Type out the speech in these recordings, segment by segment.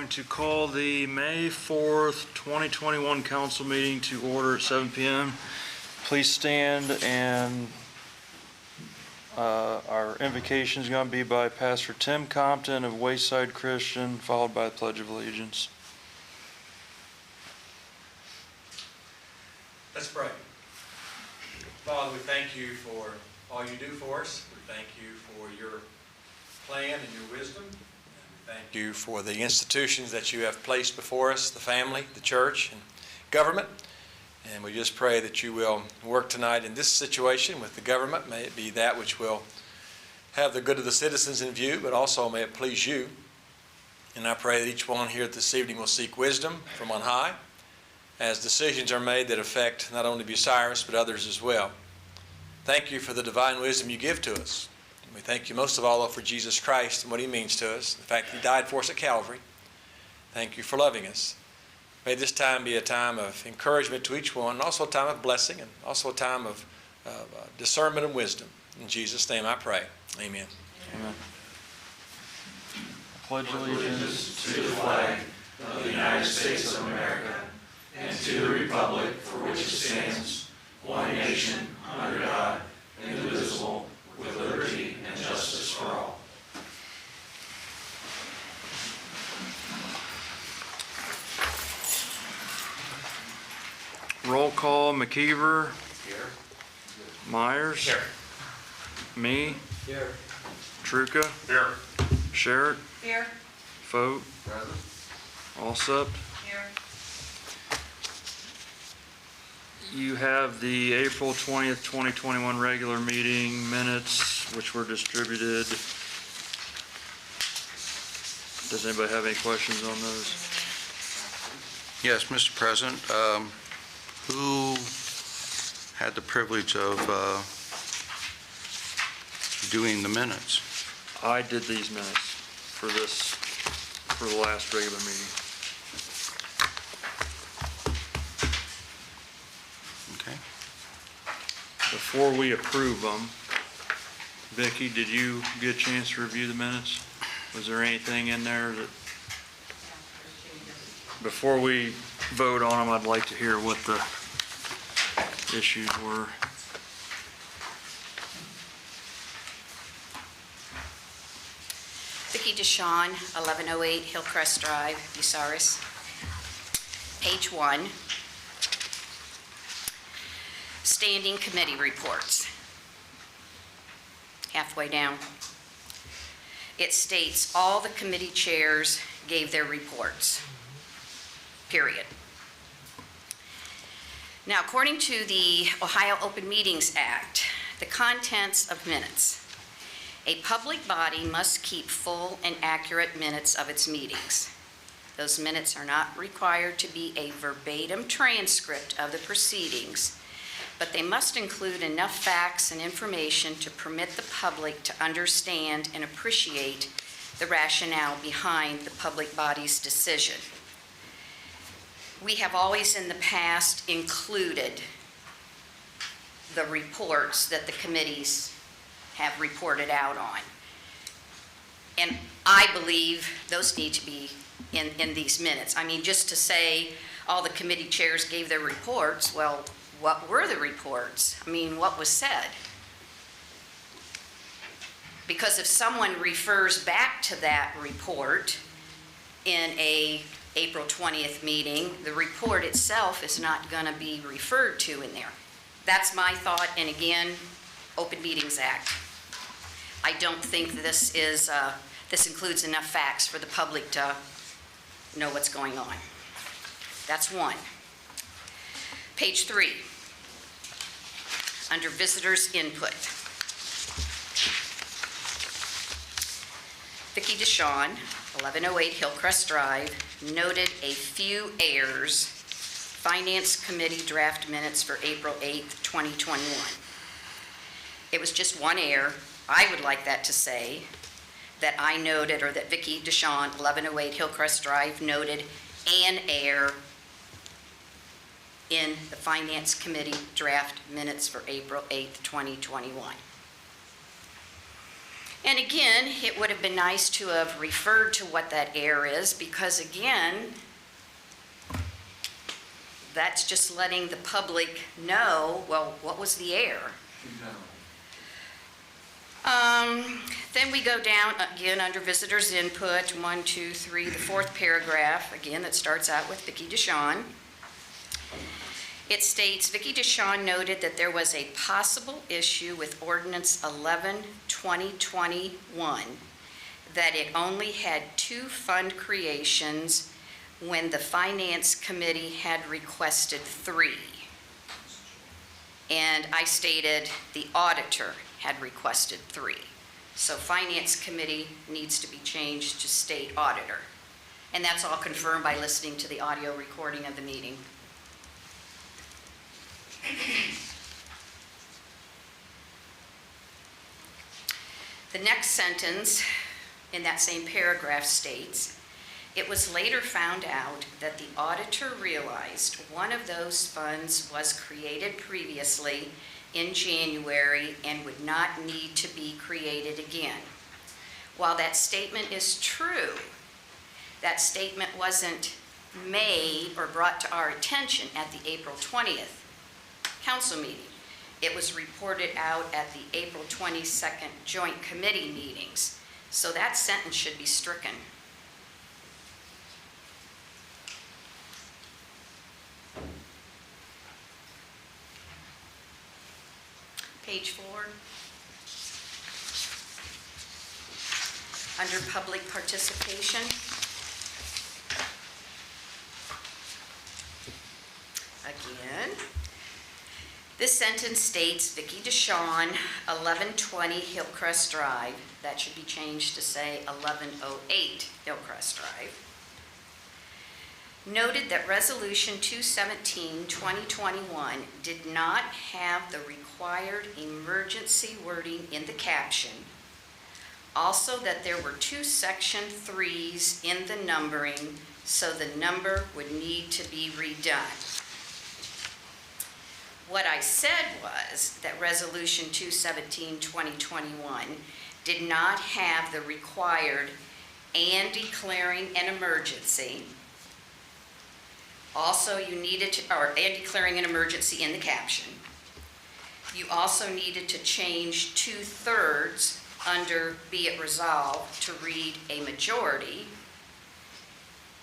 going to call the May 4th, 2021 council meeting to order at 7 p.m. Please stand, and our invocation is going to be by Pastor Tim Compton of Wayside Christian, followed by the Pledge of Allegiance. Let's pray. Father, we thank you for all you do for us. We thank you for your plan and your wisdom. And we thank you for the institutions that you have placed before us, the family, the church, and government. And we just pray that you will work tonight in this situation with the government. May it be that which will have the good of the citizens in view, but also may it please you. And I pray that each one here this evening will seek wisdom from on high as decisions are made that affect not only Bucyrus, but others as well. Thank you for the divine wisdom you give to us. We thank you most of all for Jesus Christ and what he means to us, the fact that he died for us at Calvary. Thank you for loving us. May this time be a time of encouragement to each one, and also a time of blessing, and also a time of discernment and wisdom. In Jesus' name I pray. Amen. Amen. Pledge allegiance to the flag of the United States of America and to the republic for which it stands, one nation, under God, indivisible, with liberty and justice for all. Roll call: McKeever. Here. Myers. Here. Me. Here. Truca. Here. Sherritt. Here. Foat. Present. Alsup. Here. You have the April 20th, 2021 regular meeting minutes, which were distributed. Does anybody have any questions on those? Yes, Mr. President. Who had the privilege of doing the minutes? I did these minutes for the last regular meeting. Okay. Before we approve them, Vicki, did you get a chance to review the minutes? Was there anything in there that, before we vote on them, I'd like to hear what the issues were. Vicki DeShawn, 1108 Hillcrest Drive, Bucyrus. Page 1. Standing committee reports. Halfway down. It states all the committee chairs gave their reports. Period. Now, according to the Ohio Open Meetings Act, the contents of minutes. A public body must keep full and accurate minutes of its meetings. Those minutes are not required to be a verbatim transcript of the proceedings, but they must include enough facts and information to permit the public to understand and appreciate the rationale behind the public body's decision. We have always in the past included the reports that the committees have reported out on. And I believe those need to be in these minutes. I mean, just to say all the committee chairs gave their reports, well, what were the reports? I mean, what was said? Because if someone refers back to that report in a April 20th meeting, the report itself is not going to be referred to in there. That's my thought, and again, Open Meetings Act. I don't think this includes enough facts for the public to know what's going on. That's one. Page 3, under visitors' input. Vicki DeShawn, 1108 Hillcrest Drive, noted a few errors. Finance Committee draft minutes for April 8th, 2021. It was just one error. I would like that to say that I noted, or that Vicki DeShawn, 1108 Hillcrest Drive, noted an error in the Finance Committee draft minutes for April 8th, 2021. And again, it would have been nice to have referred to what that error is, because again, that's just letting the public know, well, what was the error? Then we go down again under visitors input, 1, 2, 3, the fourth paragraph, again, that starts out with Vicki DeShawn. It states, Vicki DeShawn noted that there was a possible issue with Ordinance 11/2021, that it only had 2 fund creations when the Finance Committee had requested 3. And I stated the auditor had requested 3. So Finance Committee needs to be changed to State Auditor. And that's all confirmed by listening to the audio recording of the meeting. The next sentence in that same paragraph states, it was later found out that the auditor realized one of those funds was created previously in January and would not need to be created again. While that statement is true, that statement wasn't made or brought to our attention at the April 20th council meeting. It was reported out at the April 22nd joint committee meetings. So that sentence should be stricken. Page 4. Under public participation. Again, this sentence states Vicki DeShawn, 1120 Hillcrest Drive. That should be changed to say 1108 Hillcrest Drive. Noted that Resolution 217-2021 did not have the required emergency wording in the caption. Also that there were 2 section 3s in the numbering, so the number would need to be redone. What I said was that Resolution 217-2021 did not have the required "and declaring an emergency." Also, you needed to, and declaring an emergency in the caption. You also needed to change 2/3 under "be it resolved" to read "a majority."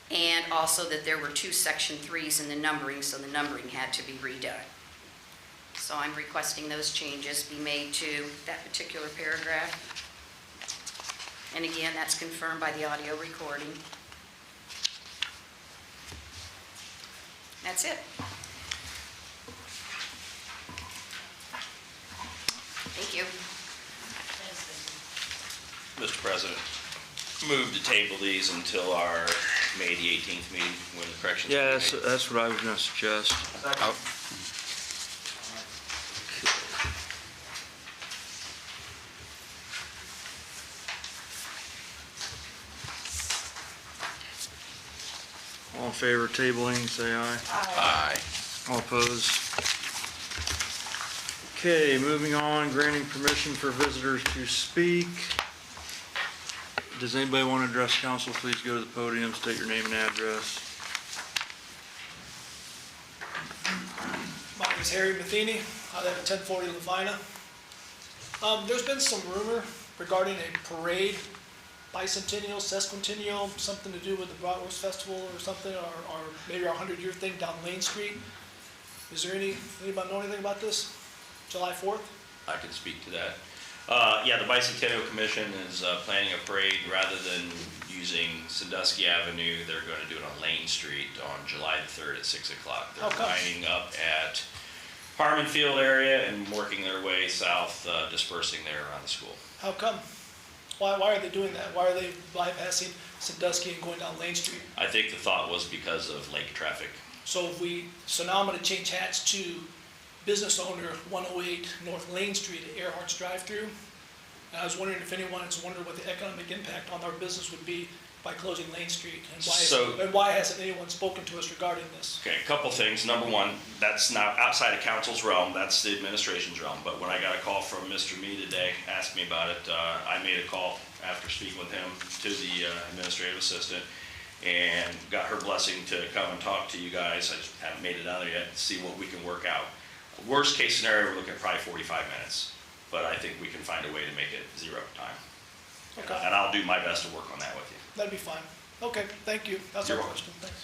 And also that there were 2 section 3s in the numbering, so the numbering had to be redone. So I'm requesting those changes be made to that particular paragraph. And again, that's confirmed by the audio recording. That's it. Thank you. Mr. President, move to table these until our May the 18th meeting when the corrections. Yeah, are made. that's what I was gonna suggest. Oh, All in favor of tabling, say aye. aye. All opposed? Okay, moving on, granting permission for visitors to speak. Does anybody want to address council? Please go to the podium, state your name and address. My name is Harry Matheny. I live at 1040 Lavina. There's been some rumor regarding a parade, bicentennial, sesquicentennial, something to do with the Bratwurst Festival or something, or maybe our 100-year thing down Lane Street. Is there anybody know anything about this? July 4th? I can speak to that. Yeah, the Bicentennial Commission is planning a parade. Rather than using Sandusky Avenue, they're going to do it on Lane Street on July the 3rd at 6 o'clock. They're How come? lining up at Harmon Field area and working their way south, dispersing there around the school. How come? Why are they doing that? Why are they bypassing Sandusky and going down Lane Street? I think the thought was because of lake traffic. So now I'm gonna change hats to business owner 108 North Lane Street at Earhart's drive-through. And I was wondering if anyone has wondered what the economic impact on our business would be by closing Lane Street? And So- why hasn't anyone spoken to us regarding this? Okay, a couple things. Number one, that's not outside of council's realm, that's the administration's realm. But when I got a call from Mr. Me today, asked me about it, I made a call after speaking with him to the administrative assistant and got her blessing to come and talk to you guys. I just haven't made it down there yet to see what we can work out. Worst case scenario, we're looking at probably 45 minutes, but I think we can find a way to make it 0 time. Okay, And I'll do my best to work on that with you. that'd be fine. Okay, thank you. That's our You're welcome. question. Thanks.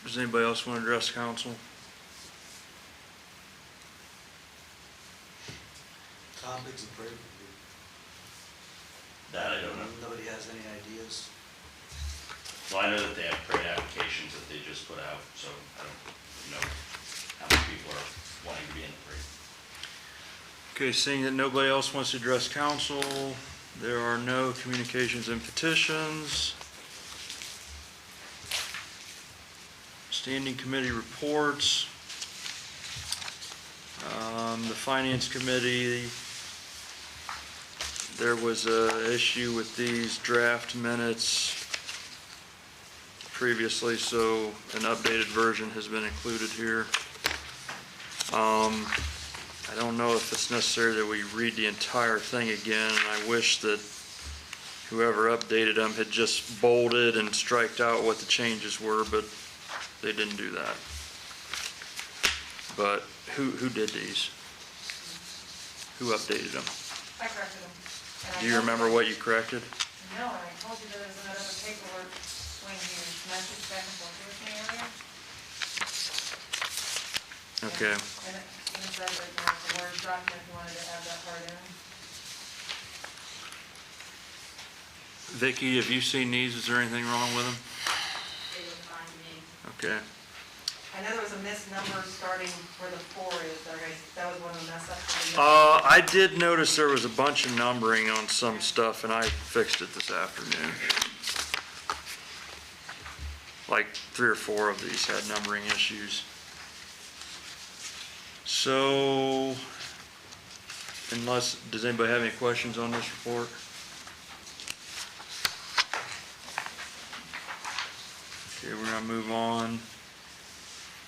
Does anybody else want to address council? Topics of prayer. That I don't know. Nobody has any ideas. Well, I know that they have parade applications that they just put out, so I don't know how many people are wanting to be in the parade. Okay, seeing that nobody else wants to address council, there are no communications and petitions. Standing committee reports. The Finance Committee, there was a issue with these draft minutes previously, so an updated version has been included here. I don't know if it's necessary that we read the entire thing again, and I wish that whoever updated them had just bolded and striked out what the changes were, but they didn't do that. But who did these? Who updated them? I corrected them. And I Do you told remember what you corrected? No, and I told you there was another paperwork when you messaged back and forth with me earlier. Okay. And it even said that, the Word document, if you wanted to add that part in. Vicki, have you seen these? Is there anything wrong with them? They look fine to me. Okay. I know there was a missed number starting where the 4 is, that was one of the mess ups. I did notice there was a bunch of numbering on some stuff, and I fixed it this afternoon. Like 3 or 4 of these had numbering issues. So, does anybody have any questions on this report? Okay, we're gonna move on.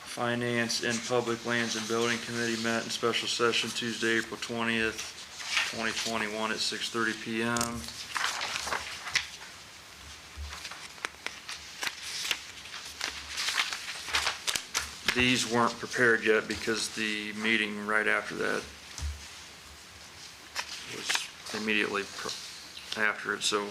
Finance and Public Lands and Building Committee met in special session Tuesday, April 20th, 2021 at 6:30 PM. These weren't prepared yet because the meeting right after that was immediately after it, so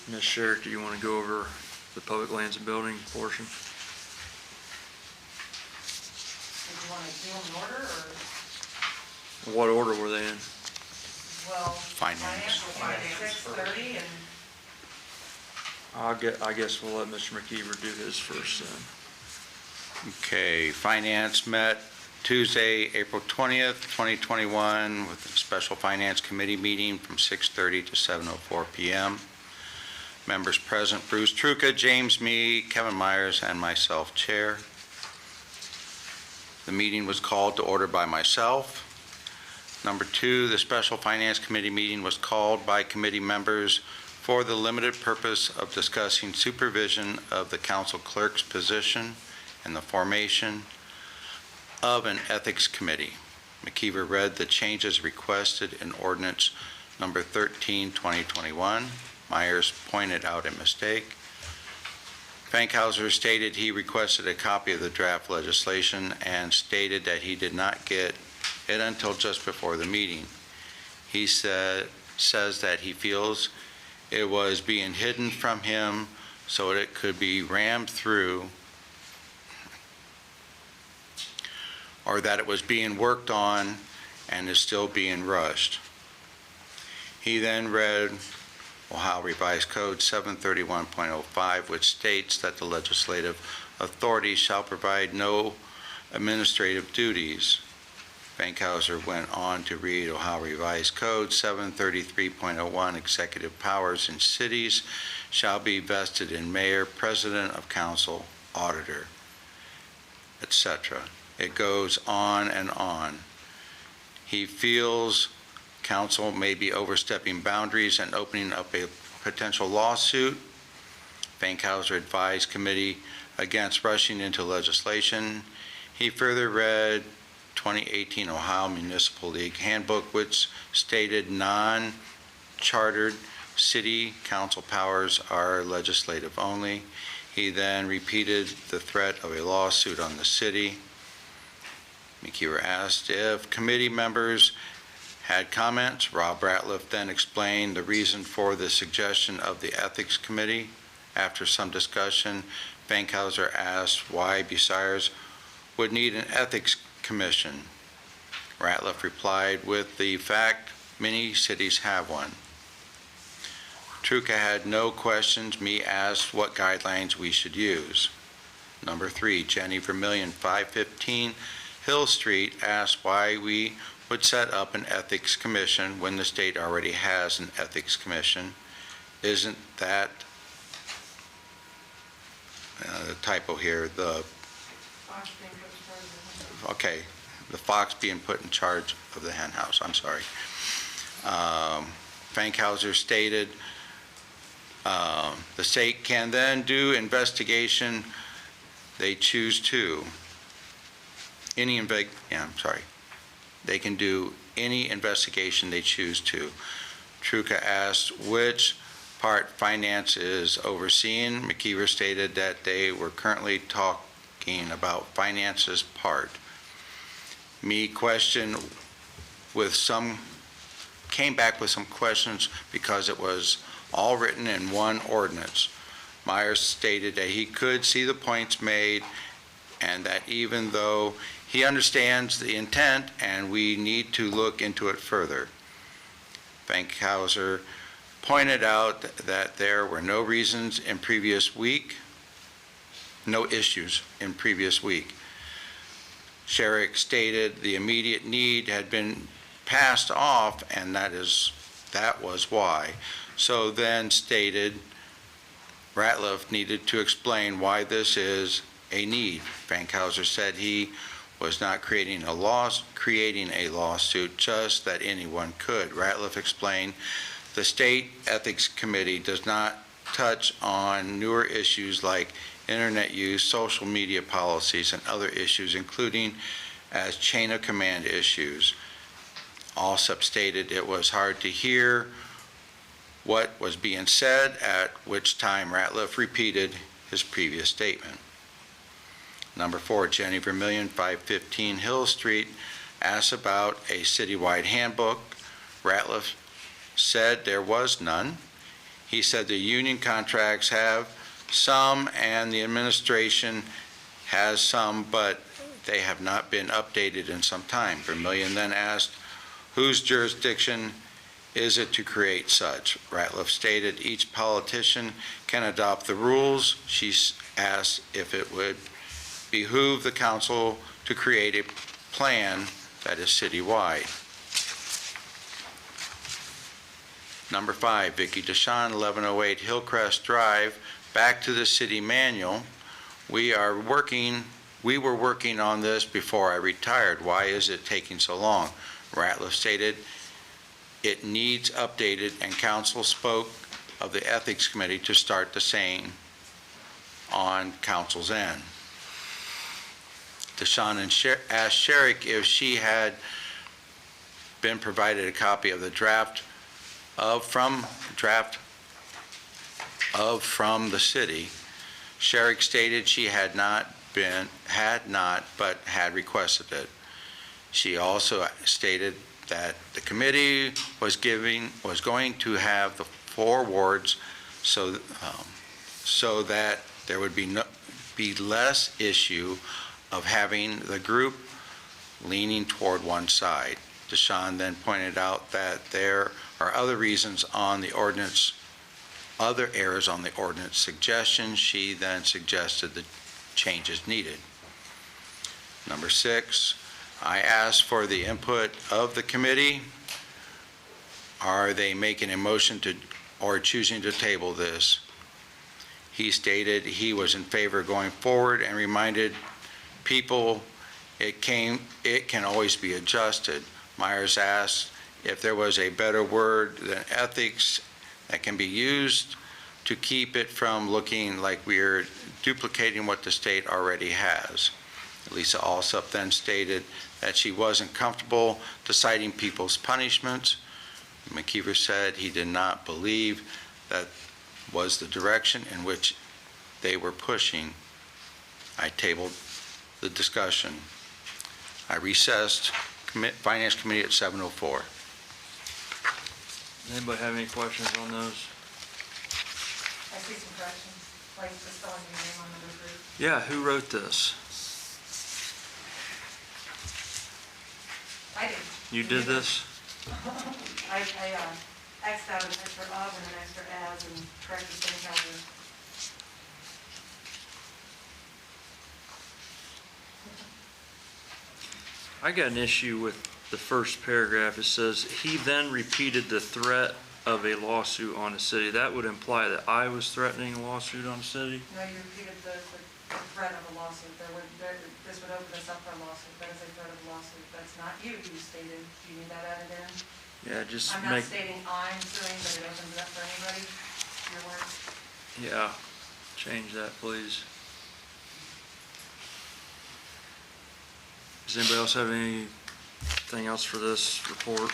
Ms. Sherrick, do you want to go over the public lands and building portion? Did you want to do them in order, or, What order were they in? well, Finance. finance was at 6:30, and I guess we'll let Mr. McKeever do his first then. Okay, Finance met Tuesday, April 20th, 2021, with a special Finance Committee meeting from 6:30 to 7:04 PM. Members present, Bruce Truca, James Me, Kevin Myers, and myself, Chair. The meeting was called to order by myself. Number 2, the special Finance Committee meeting was called by committee members for the limited purpose of discussing supervision of the council clerk's position and the formation of an ethics committee. McKeever read the changes requested in ordinance number 13, 2021. Myers pointed out a mistake. Fankhauser stated he requested a copy of the draft legislation and stated that he did not get it until just before the meeting. He says that he feels it was being hidden from him so it could be rammed through, or that it was being worked on and is still being rushed. He then read Ohio Revised Code 731.05, which states that the legislative authority shall provide no administrative duties. Fankhauser went on to read Ohio Revised Code 733.01, executive powers in cities shall be vested in mayor, president of council, auditor, etc. It goes on and on. He feels council may be overstepping boundaries and opening up a potential lawsuit. Fankhauser advised committee against rushing into legislation. He further read 2018 Ohio Municipal League Handbook, which stated non-chartered city council powers are legislative only. He then repeated the threat of a lawsuit on the city. McKeever asked if committee members had comments. Rob Ratliff then explained the reason for the suggestion of the Ethics Committee. After some discussion, Fankhauser asked why Bucyrus would need an Ethics Commission. Ratliff replied with the fact many cities have one. Truca had no questions. Me asked what guidelines we should use. Number 3, Jenny Vermillion, 515 Hill Street, asked why we would set up an Ethics Commission when the state already has an Ethics Commission. Isn't that the typo here, okay, the fox being put in charge of the hen house, I'm sorry. Fankhauser stated the state can then do investigation they choose to. They can do any investigation they choose to. Truca asked which part finance is overseeing. McKeever stated that they were currently talking about finances part. Me questioned came back with some questions because it was all written in one ordinance. Myers stated that he could see the points made and that even though he understands the intent and we need to look into it further. Fankhauser pointed out that there were no issues in previous week. Sherrick stated the immediate need had been passed off and that was why. So then stated Ratliff needed to explain why this is a need. Fankhauser said he was not creating a lawsuit, just that anyone could. Ratliff explained the State Ethics Committee does not touch on newer issues like internet use, social media policies, and other issues, including as chain of command issues. Alsop stated it was hard to hear what was being said, at which time Ratliff repeated his previous statement. Number 4, Jenny Vermillion, 515 Hill Street, asked about a citywide handbook. Ratliff said there was none. He said the union contracts have some and the administration has some, but they have not been updated in some time. Vermillion then asked, whose jurisdiction is it to create such? Ratliff stated each politician can adopt the rules. She asked if it would behoove the council to create a plan that is citywide. Number 5, Vicki Deshawn, 1108 Hillcrest Drive, back to the city manual. We were working on this before I retired. Why is it taking so long? Ratliff stated it needs updated, and council spoke of the ethics committee to start the same on council's end. Deshawn asked Sherrick if she had been provided a copy of the draft from the city. Sherrick stated she had not, but had requested it. She also stated that the committee was going to have the 4 wards so that there would be less issue of having the group leaning toward one side. Deshawn then pointed out that there are other reasons on the ordinance, other errors on the ordinance suggestion. She then suggested the changes needed. Number 6, I asked for the input of the committee. Are they making a motion to or choosing to table this? He stated he was in favor of going forward and reminded people It can always be adjusted. Myers asked if there was a better word than ethics that can be used to keep it from looking like we're duplicating what the state already has. Lisa Alsop then stated that she wasn't comfortable deciding people's punishments. McKeever said he did not believe that was the direction in which they were pushing. I tabled the discussion. I recessed Finance Committee at 7:04. Anybody have any questions on those? I see some corrections, like the spelling of your name on number 3. Yeah, who wrote this? I did. You did this? I X'd out an extra of and an extra as and corrected the same calendar. I got an issue with the first paragraph. It says, "He then repeated the threat of a lawsuit on the city." That would imply that I was threatening a lawsuit on the city? No, you repeated the threat of a lawsuit. This would open us up for a lawsuit. That is a threat of a lawsuit. That's not you stated. Do you need that added in? Yeah, just I'm not make, stating I'm suing, but it opens it up for anybody. Your words. yeah, change that, please. Does anybody else have anything else for this report?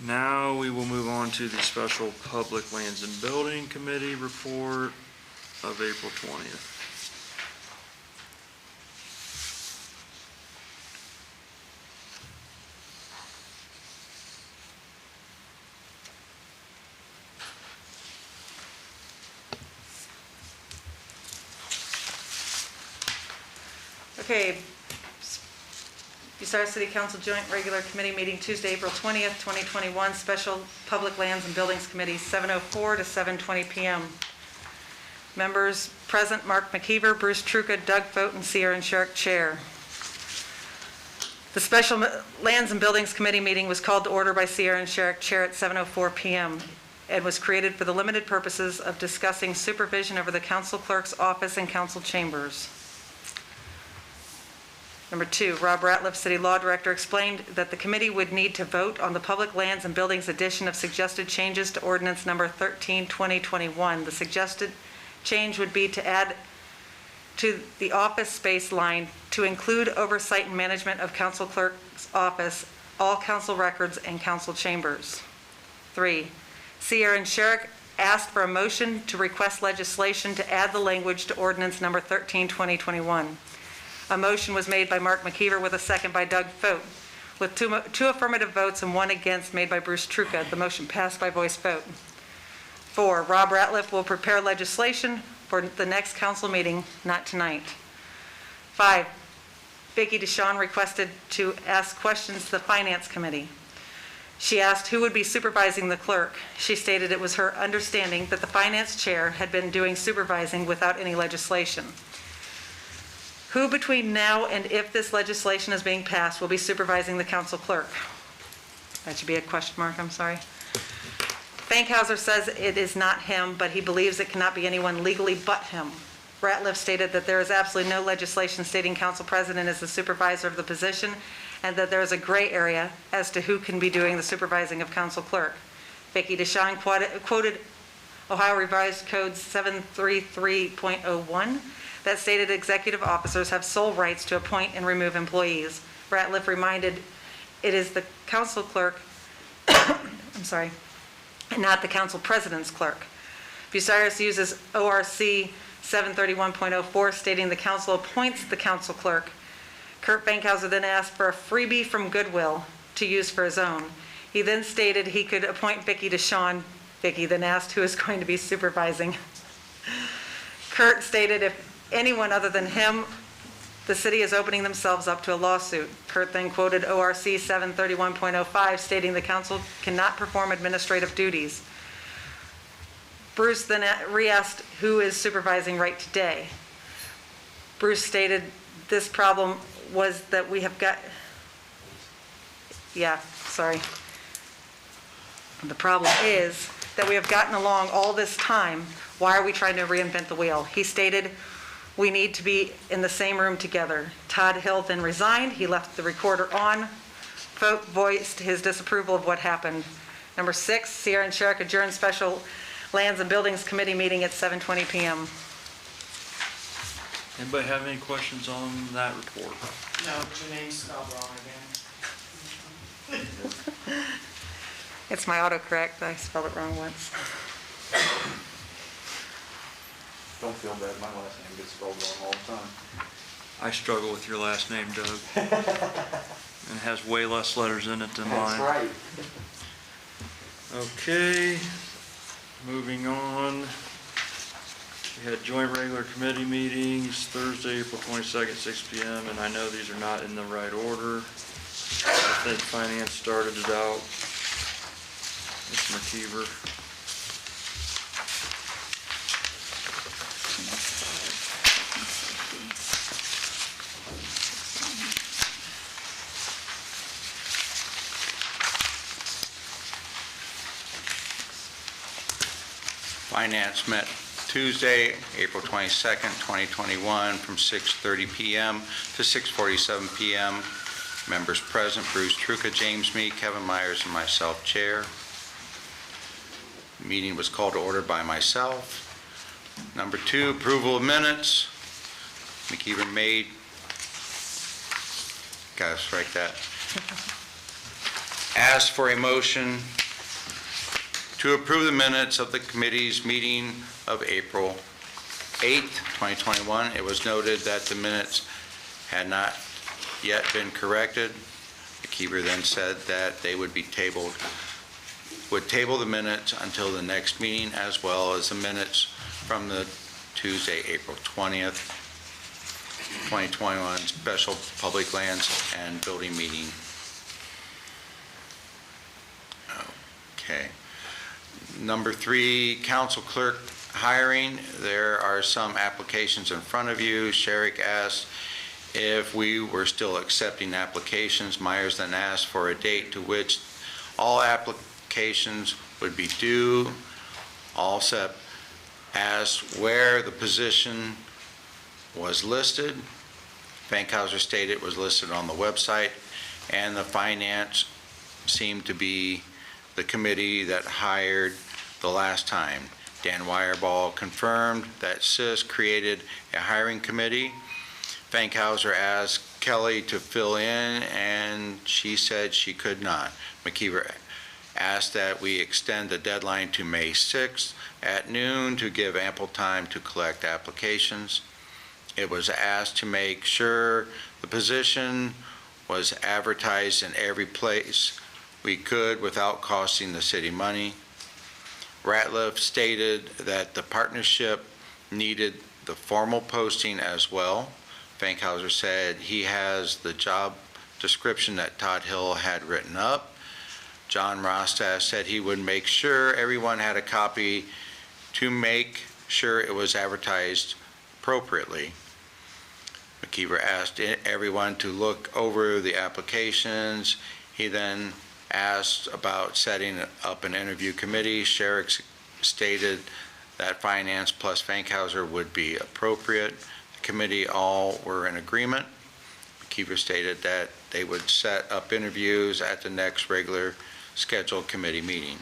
Now we will move on to the Special Public Lands and Building Committee report of April 20th. Okay, Bucyrus City Council Joint Regular Committee meeting Tuesday, April 20th, 2021, Special Public Lands and Buildings Committee, 7:04 to 7:20 p.m. Members present: Mark McKeever, Bruce Truca, Doug Vogt, and Sierra and Shark Chair. The Special Lands and Buildings Committee meeting was called to order by Sierra and Shark Chair at 7:04 p.m. and was created for the limited purposes of discussing supervision over the council clerk's office and council chambers. Number 2, Rob Ratliff, City Law Director, explained that the committee would need to vote on the Public Lands and Buildings addition of suggested changes to Ordinance Number 13, 2021. The suggested change would be to add to the office space line to include oversight and management of council clerk's office, all council records, and council chambers. 3, Sierra and Sherrick asked for a motion to request legislation to add the language to Ordinance Number 13, 2021. A motion was made by Mark McKeever with a second by Doug Vogt, with two affirmative votes and one against made by Bruce Truca. The motion passed by voice vote. 4, Rob Ratliff will prepare legislation for the next council meeting, not tonight. 5, Vicki DeShawn requested to ask questions to the Finance Committee. She asked who would be supervising the clerk. She stated it was her understanding that the Finance Chair had been doing supervising without any legislation. Who between now and if this legislation is being passed will be supervising the council clerk? That should be a question mark, I'm sorry. Fankhauser says it is not him, but he believes it cannot be anyone legally but him. Ratliff stated that there is absolutely no legislation stating council president is the supervisor of the position, and that there is a gray area as to who can be doing the supervising of council clerk. Vicki DeShawn quoted Ohio Revised Code 733.01 that stated executive officers have sole rights to appoint and remove employees. Ratliff reminded it is the council clerk, I'm sorry, and not the council president's clerk. Bucyrus uses ORC 731.04 stating the council appoints the council clerk. Kurt Fankhauser then asked for a freebie from Goodwill to use for his own. He then stated he could appoint Vicki DeShawn. Vicki then asked who is going to be supervising. Kurt stated if anyone other than him, the city is opening themselves up to a lawsuit. Kurt then quoted ORC 731.05 stating the council cannot perform administrative duties. Bruce then re-asked who is supervising right today. Bruce stated this problem was that we have got, the problem is that we have gotten along all this time. Why are we trying to reinvent the wheel? He stated, We need to be in the same room together. Todd Hill then resigned. He left the recorder on, voiced his disapproval of what happened. Number 6, Sierra and Sherrick adjourned special Lands and Buildings Committee meeting at 7:20 PM. Anybody have any questions on that report? No, Janae's spelled wrong again. It's my autocorrect. I spelled it wrong once. Don't feel bad, my last name gets spelled wrong all the time. I struggle with your last name, Doug. And it has way less letters in it than mine. That's right. Okay, moving on. We had joint regular committee meetings Thursday, April 22nd, 6 PM, and I know these are not in the right order. I think finance started it out. Mr. McKeever. Finance met Tuesday, April 22nd, 2021, from 6:30 PM to 6:47 PM. Members present, Bruce Truca, James Mee, Kevin Myers, and myself, Chair. Meeting was called to order by myself. Number 2, approval of minutes. McKeever made. Gotta strike that. Asked for a motion to approve the minutes of the committee's meeting of April 8th, 2021. It was noted that the minutes had not yet been corrected. McKeever then said that they would table the minutes until the next meeting, as well as the minutes from the Tuesday, April 20th, 2021 special public lands and building meeting. Okay. Number 3, council clerk hiring. There are some applications in front of you. Sherrick asked if we were still accepting applications. Myers then asked for a date to which all applications would be due. Allsep asked where the position was listed. Fankhauser stated it was listed on the website, and the finance seemed to be the committee that hired the last time. Dan Wireball confirmed that SIS created a hiring committee. Fankhauser asked Kelly to fill in, and she said she could not. McKeever asked that we extend the deadline to May 6th at noon to give ample time to collect applications. It was asked to make sure the position was advertised in every place we could without costing the city money. Ratliff stated that the partnership needed the formal posting as well. Fankhauser said he has the job description that Todd Hill had written up. John Rostas said he would make sure everyone had a copy to make sure it was advertised appropriately. McKeever asked everyone to look over the applications. He then asked about setting up an interview committee. Sherrick stated that finance plus Fankhauser would be appropriate. The committee all were in agreement. McKeever stated that they would set up interviews at the next regular scheduled committee meeting.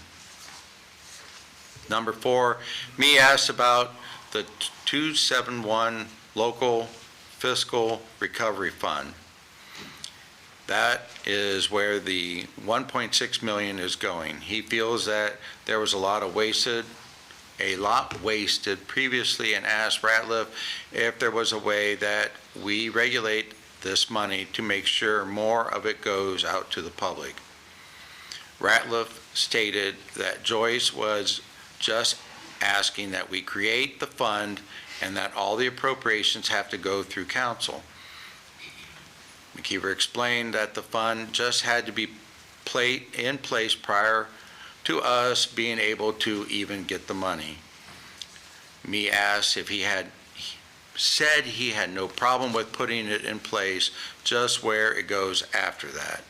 Number 4, me asked about the 271 local fiscal recovery fund. That is where the $1.6 million is going. He feels that there was a lot wasted previously, and asked Ratliff if there was a way that we regulate this money to make sure more of it goes out to the public. Ratliff stated that Joyce was just asking that we create the fund and that all the appropriations have to go through council. McKeever explained that the fund just had to be in place prior to us being able to even get the money. Me asked if he said he had no problem with putting it in place, just where it goes after that.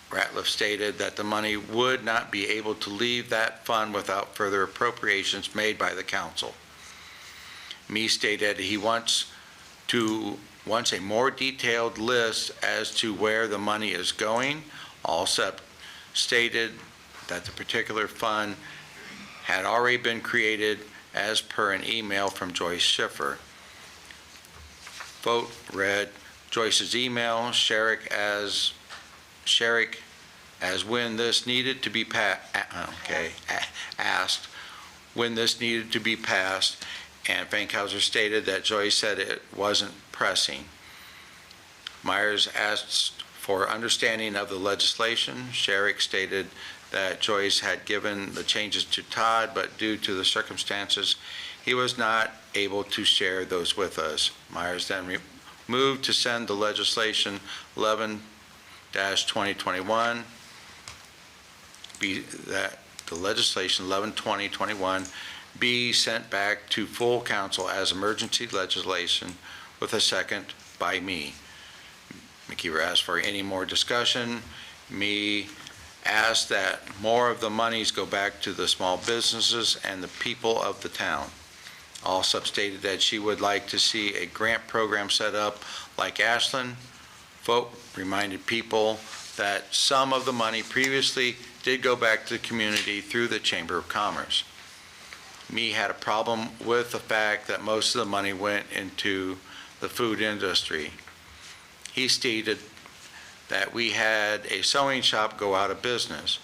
Ratliff stated that the money would not be able to leave that fund without further appropriations made by the council. Me stated he wants wants a more detailed list as to where the money is going. Also stated that the particular fund had already been created as per an email from Joyce Schiffer. Vote read Joyce's email, Sherrick as when this needed to be asked when this needed to be passed, and Fankhauser stated that Joyce said it wasn't pressing. Myers asked for understanding of the legislation. Sherrick stated that Joyce had given the changes to Todd, but due to the circumstances, he was not able to share those with us. Myers then moved to send the legislation 11-2021, that the legislation 11-2021 be sent back to full council as emergency legislation with a second by me. McKeever asked for any more discussion. Me asked that more of the monies go back to the small businesses and the people of the town. Also stated that she would like to see a grant program set up like Ashland. Vote reminded people that some of the money previously did go back to the community through the Chamber of Commerce. Me had a problem with the fact that most of the money went into the food industry. He stated that we had a sewing shop go out of business.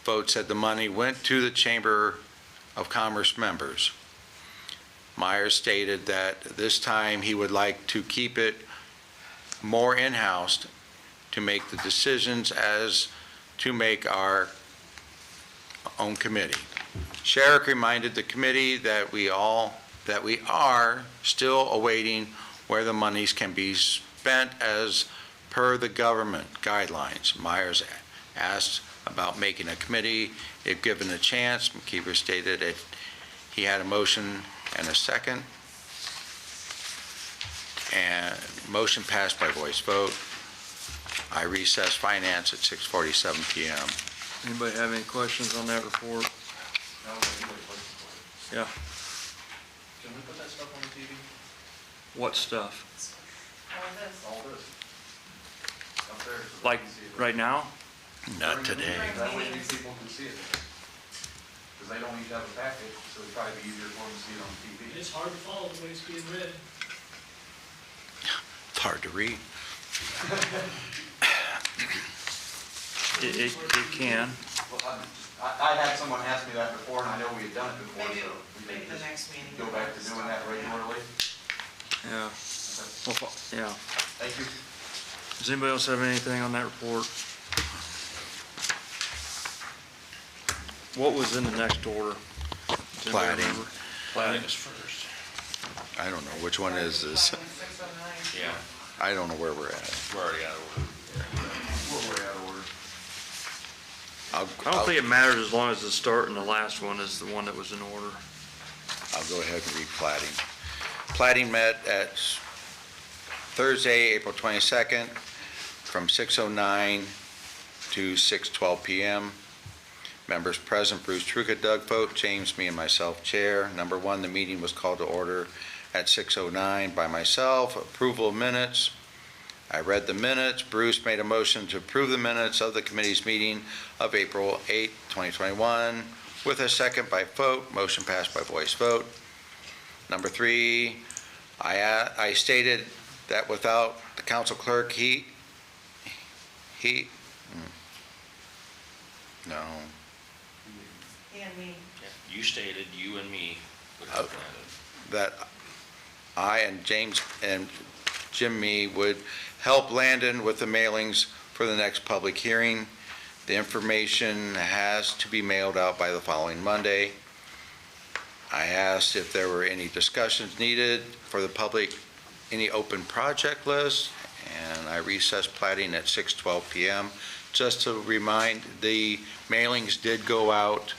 Vote said the money went to the Chamber of Commerce members. Myers stated that this time he would like to keep it more in-house to make the decisions as to make our own committee. Sherrick reminded the committee that we are still awaiting where the monies can be spent as per the government guidelines. Myers asked about making a committee if given a chance. McKeever stated that he had a motion and a second, and motion passed by voice vote. I recess finance at 6:47 p.m. Anybody have any questions on that report? No, anybody questions for it? Yeah. Can we put that stuff on the TV? What stuff? All this? Up there? so they Like can see it. right now? Not today. That way these people can see it. Because they don't need to have a packet, so it'd probably be easier for them to see it on TV. It's hard to follow the way it's being read. It's hard to read. It can. Well, I had someone ask me that before, and I know we had done it before, Maybe, so we maybe can the just next meeting. go back to doing that regularly. Yeah. Okay. Well, yeah. Thank you. Does anybody else have anything on that report? What was in the next order? Does anybody Plating. remember? Plating is first. I don't know, which one is this? 609. Yeah. I don't know where we're at. We're already out of order. We're way out of order. I don't think it matters as long as the start and the last one is the one that was in order. I'll go ahead and read plating. Plating met at Thursday, April 22nd, from 6:09 to 6:12 p.m. Members present: Bruce Truca, Doug Vogt, James, me, and myself, Chair. Number one, the meeting was called to order at 6:09 by myself. Approval of minutes. I read the minutes. Bruce made a motion to approve the minutes of the committee's meeting of April 8, 2021, with a second by vote. Motion passed by voice vote. Number three, I stated that without the council clerk, no. He and me. You stated you and me would have done it. That I and James and Jim Me would help Landon with the mailings for the next public hearing. The information has to be mailed out by the following Monday. I asked if there were any discussions needed for the public, any open project lists, and I recessed plating at 6:12 p.m. Just to remind, the mailings did go out,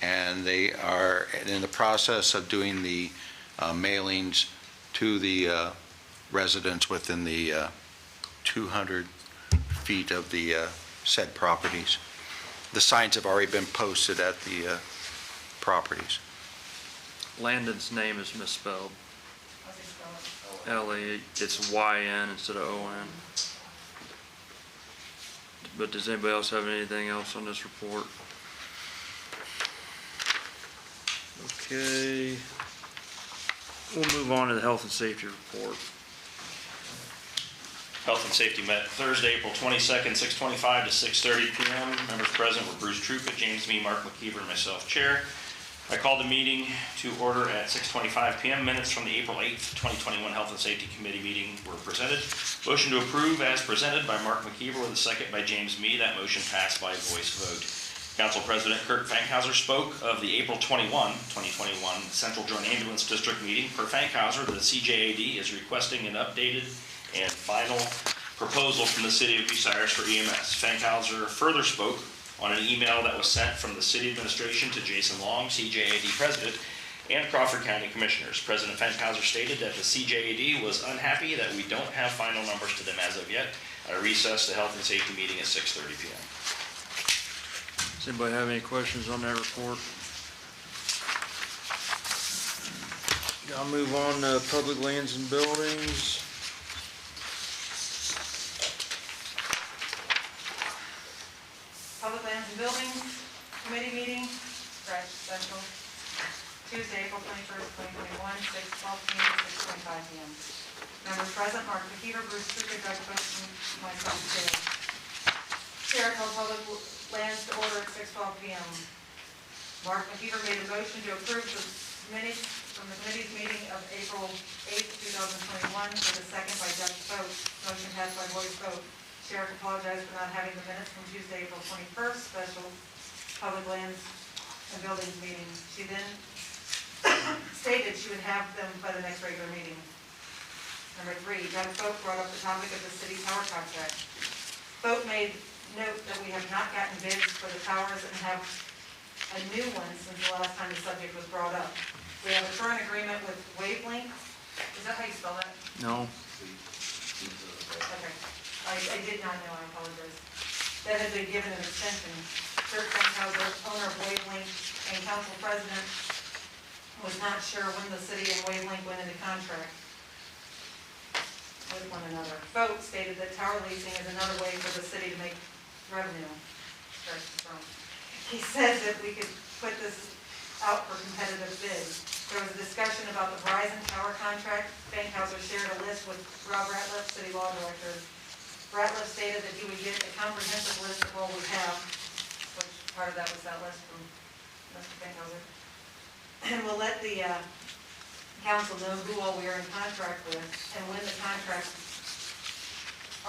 and they are in the process of doing the mailings to the residents within the 200 feet of the said properties. The signs have already been posted at the properties. Landon's name is misspelled. How's it spelled? L-A, it's Y-N instead of O-N. But does anybody else have anything else on this report? Okay. We'll move on to the health and safety report. Health and Safety met Thursday, April 22nd, 6:25 to 6:30 PM. Members present were Bruce Truca, James Me, Mark McKeever, and myself, Chair. I called the meeting to order at 6:25 PM. Minutes from the April 8th, 2021 Health and Safety Committee meeting were presented. Motion to approve as presented by Mark McKeever with a second by James Me. That motion passed by voice vote. Council President Clerk Fankhauser spoke of the April 21, 2021 Central Joint Ambulance District meeting. Per Fankhauser, the CJAD is requesting an updated and final proposal from the City of Bucyrus for EMS. Fankhauser further spoke on an email that was sent from the City Administration to Jason Long, CJAD President, and Crawford County Commissioners. President Fankhauser stated that the CJAD was unhappy that we don't have final numbers to them as of yet. I recessed the Health and Safety meeting at 6:30 PM. Does anybody have any questions on that report? I'll move on to public lands and buildings. Public Lands and Buildings Committee meeting, special, Tuesday, April 21st, 2021, 6:12 p.m. to 6:25 p.m. Members present, Mark McKeever, Bruce Truca, Doug Bush, and myself, Chair. Chair called Public Lands to order at 6:12 p.m. Mark McKeever made a motion to approve the minutes from the committee's meeting of April 8th, 2021, with a second by Doug Bush. Motion passed by voice vote. Sheriff apologized for not having the minutes from Tuesday, April 21st, special Public Lands and Buildings meeting. She then stated she would have them by the next regular meeting. Number 3, Doug Folk brought up the topic of the city tower contract. Folk made note that we have not gotten bids for the towers and have a new one since the last time the subject was brought up. We have a current agreement with Wavelength. Is that how you spell that? No? Okay. I did not know, I apologize. That had been given an extension. Clerk Fankhauser, owner of Wavelength and council president, was not sure when the city and Wavelength went into contract with one another. Vogt stated that tower leasing is another way for the city to make revenue. He said that we could put this out for competitive bids. There was a discussion about the Verizon tower contract. Fankhauser shared a list with Rob Ratliff, city law director. Ratliff stated that he would get a comprehensive list of what we have, which part of that was that list from Mr. Fankhauser. And we'll let the council know who all we are in contract with and when the contracts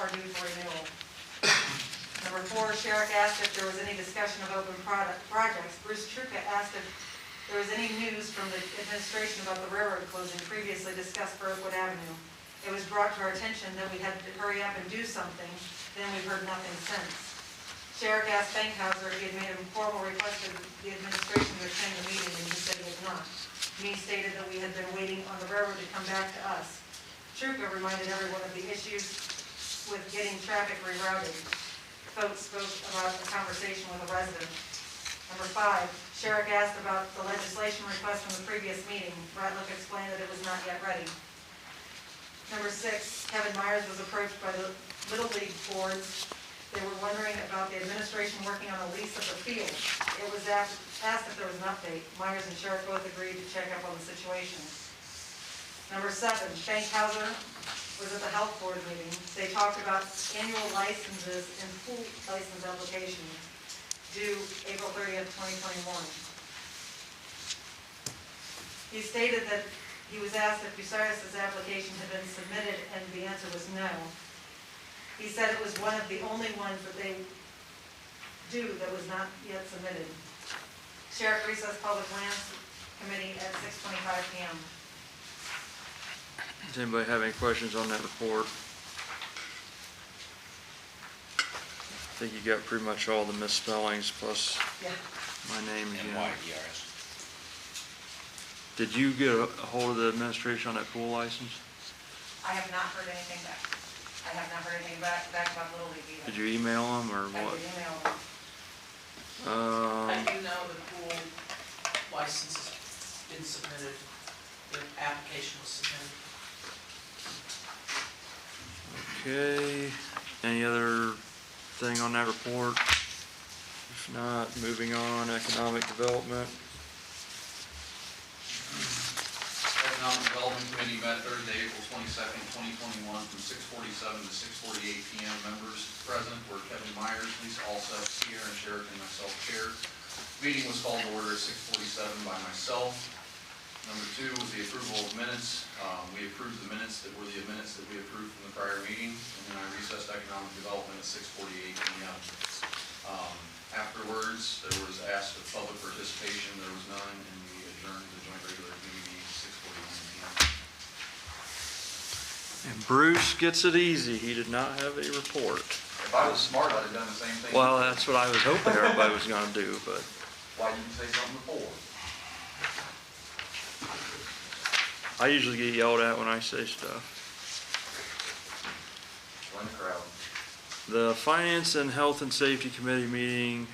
are due for renewal. Number 4, Sherrick asked if there was any discussion of open projects. Bruce Truca asked if there was any news from the administration about the railroad closing previously discussed for Oakwood Avenue. It was brought to our attention that we had to hurry up and do something, then we've heard nothing since. Sherrick asked Fankhauser if he had made a formal request to the administration to attend the meeting, and he said he had not. Me stated that we had been waiting on the railroad to come back to us. Truca reminded everyone of the issues with getting traffic rerouted. Folks spoke about a conversation with a resident. Number 5, Sherrick asked about the legislation request from the previous meeting. Ratliff explained that it was not yet ready. Number 6, Kevin Myers was approached by the Little League boards. They were wondering about the administration working on a lease of the field. It was asked if there was an update. Myers and Sherrick both agreed to check up on the situation. Number 7, Fankhauser was at the health board meeting. They talked about annual licenses and pool license applications due April 30th, 2021. He stated that he was asked if Bucyrus' application had been submitted, and the answer was no. He said it was one of the only ones that they do that was not yet submitted. Sheriff recessed Public Lands Committee at 6:25 p.m. Does anybody have any questions on that report? I think you got pretty much all the misspellings plus Yeah. my name again. MYDRS. Did you get a hold of the administration on that pool license? I have not heard anything back. I have not heard anything back about Little League either. Did you email them or I what? did email them. I do know the pool license has been submitted, the application was submitted. Okay, any other thing on that report? If not, moving on, economic development. Economic Development Committee met Thursday, April 22nd, 2021, from 6:47 to 6:48 p.m. Members present were Kevin Myers, Lisa Alsep, Sierra Sheridan, and myself, Chair. Meeting was called to order at 6:47 by myself. Number 2 was the approval of minutes. We approved the minutes that were the minutes that we approved from the prior meeting, and then I recessed Economic Development at 6:48 p.m. Afterwards, there was asked of public participation. There was none, and we adjourned the joint regular committee meeting at 6:49 p.m. And Bruce gets it easy, he did not have a report. If I was smart, I'd have done the same thing. Well, that's what I was hoping everybody was gonna do, but Why didn't you say something before? I usually get yelled at when I say stuff. Join the crowd. The Finance and Health and Safety Committee meeting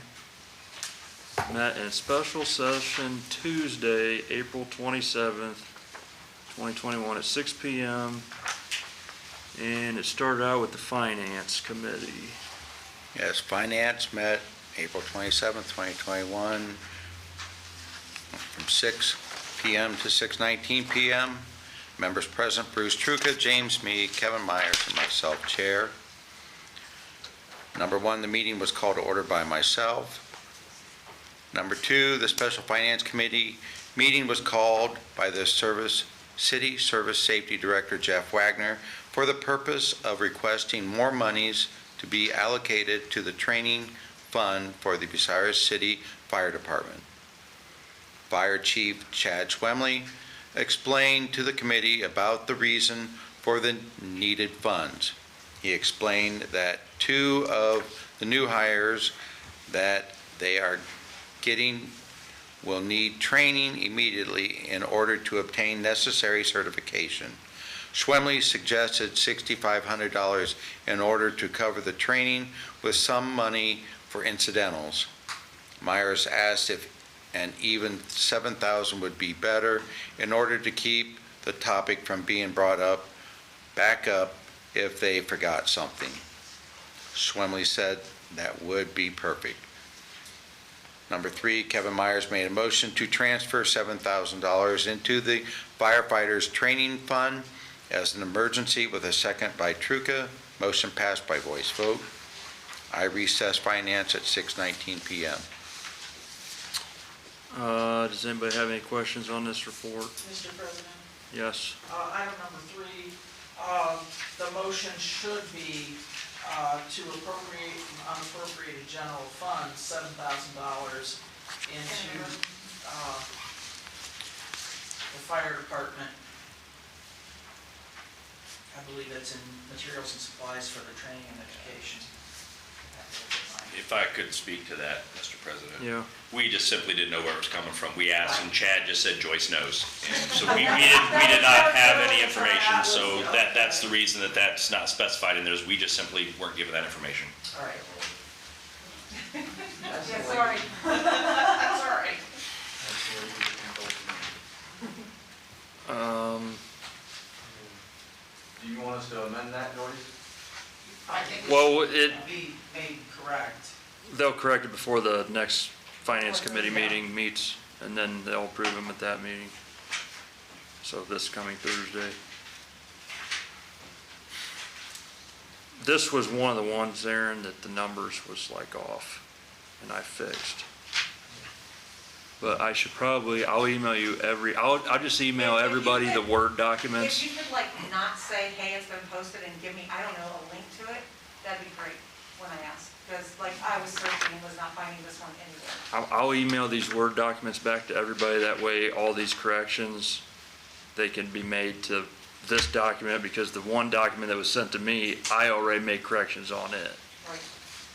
met in special session Tuesday, April 27th, 2021 at 6 p.m. And it started out with the Finance Committee. Yes, Finance met April 27th, 2021, from 6 p.m. to 6:19 p.m. Members present, Bruce Truca, James Mead, Kevin Myers, and myself, Chair. Number 1, the meeting was called to order by myself. Number 2, the Special Finance Committee meeting was called by the City Service Safety Director, Jeff Wagner, for the purpose of requesting more monies to be allocated to the training fund for the Bucyrus City Fire Department. Fire Chief Chad Schwemley explained to the committee about the reason for the needed funds. He explained that 2 of the new hires that they are getting will need training immediately in order to obtain necessary certification. Schwemley suggested $6,500 in order to cover the training with some money for incidentals. Myers asked if an even $7,000 would be better in order to keep the topic from being brought back up if they forgot something. Schwemley said that would be perfect. Number 3, Kevin Myers made a motion to transfer $7,000 into the firefighters training fund as an emergency, with a second by Truca. Motion passed by voice vote. I recess Finance at 6:19 p.m. Does anybody have any questions on this report? Mr. President, Yes. item number 3, the motion should be to appropriate from unappropriated general fund $7,000 into the fire department. I believe that's in materials and supplies for the training and education. If I could speak to that, Mr. President. Yeah. We just simply didn't know where it was coming from. We asked, and Chad just said Joyce knows. And so we did not have any information, so that's the reason that that's not specified in there, is we just simply weren't given that information. All right. Yeah, sorry. That's all right. Do you want us to amend that, Joyce? I think Well, it should be made correct. they'll correct it before the next Finance Committee meeting meets, and then they'll approve them at that meeting. So this coming Thursday. This was one of the ones, Aaron, that the numbers was like off, and I fixed. But I should probably, I'll email you I'll just email everybody the Word documents. If you could like not say, hey, it's been posted and give me, I don't know, a link to it, that'd be great when I ask. Because like I was searching and was not finding this one anywhere. I'll email these Word documents back to everybody, that way all these corrections, they can be made to this document, because the one document that was sent to me, I already made corrections on it. Right.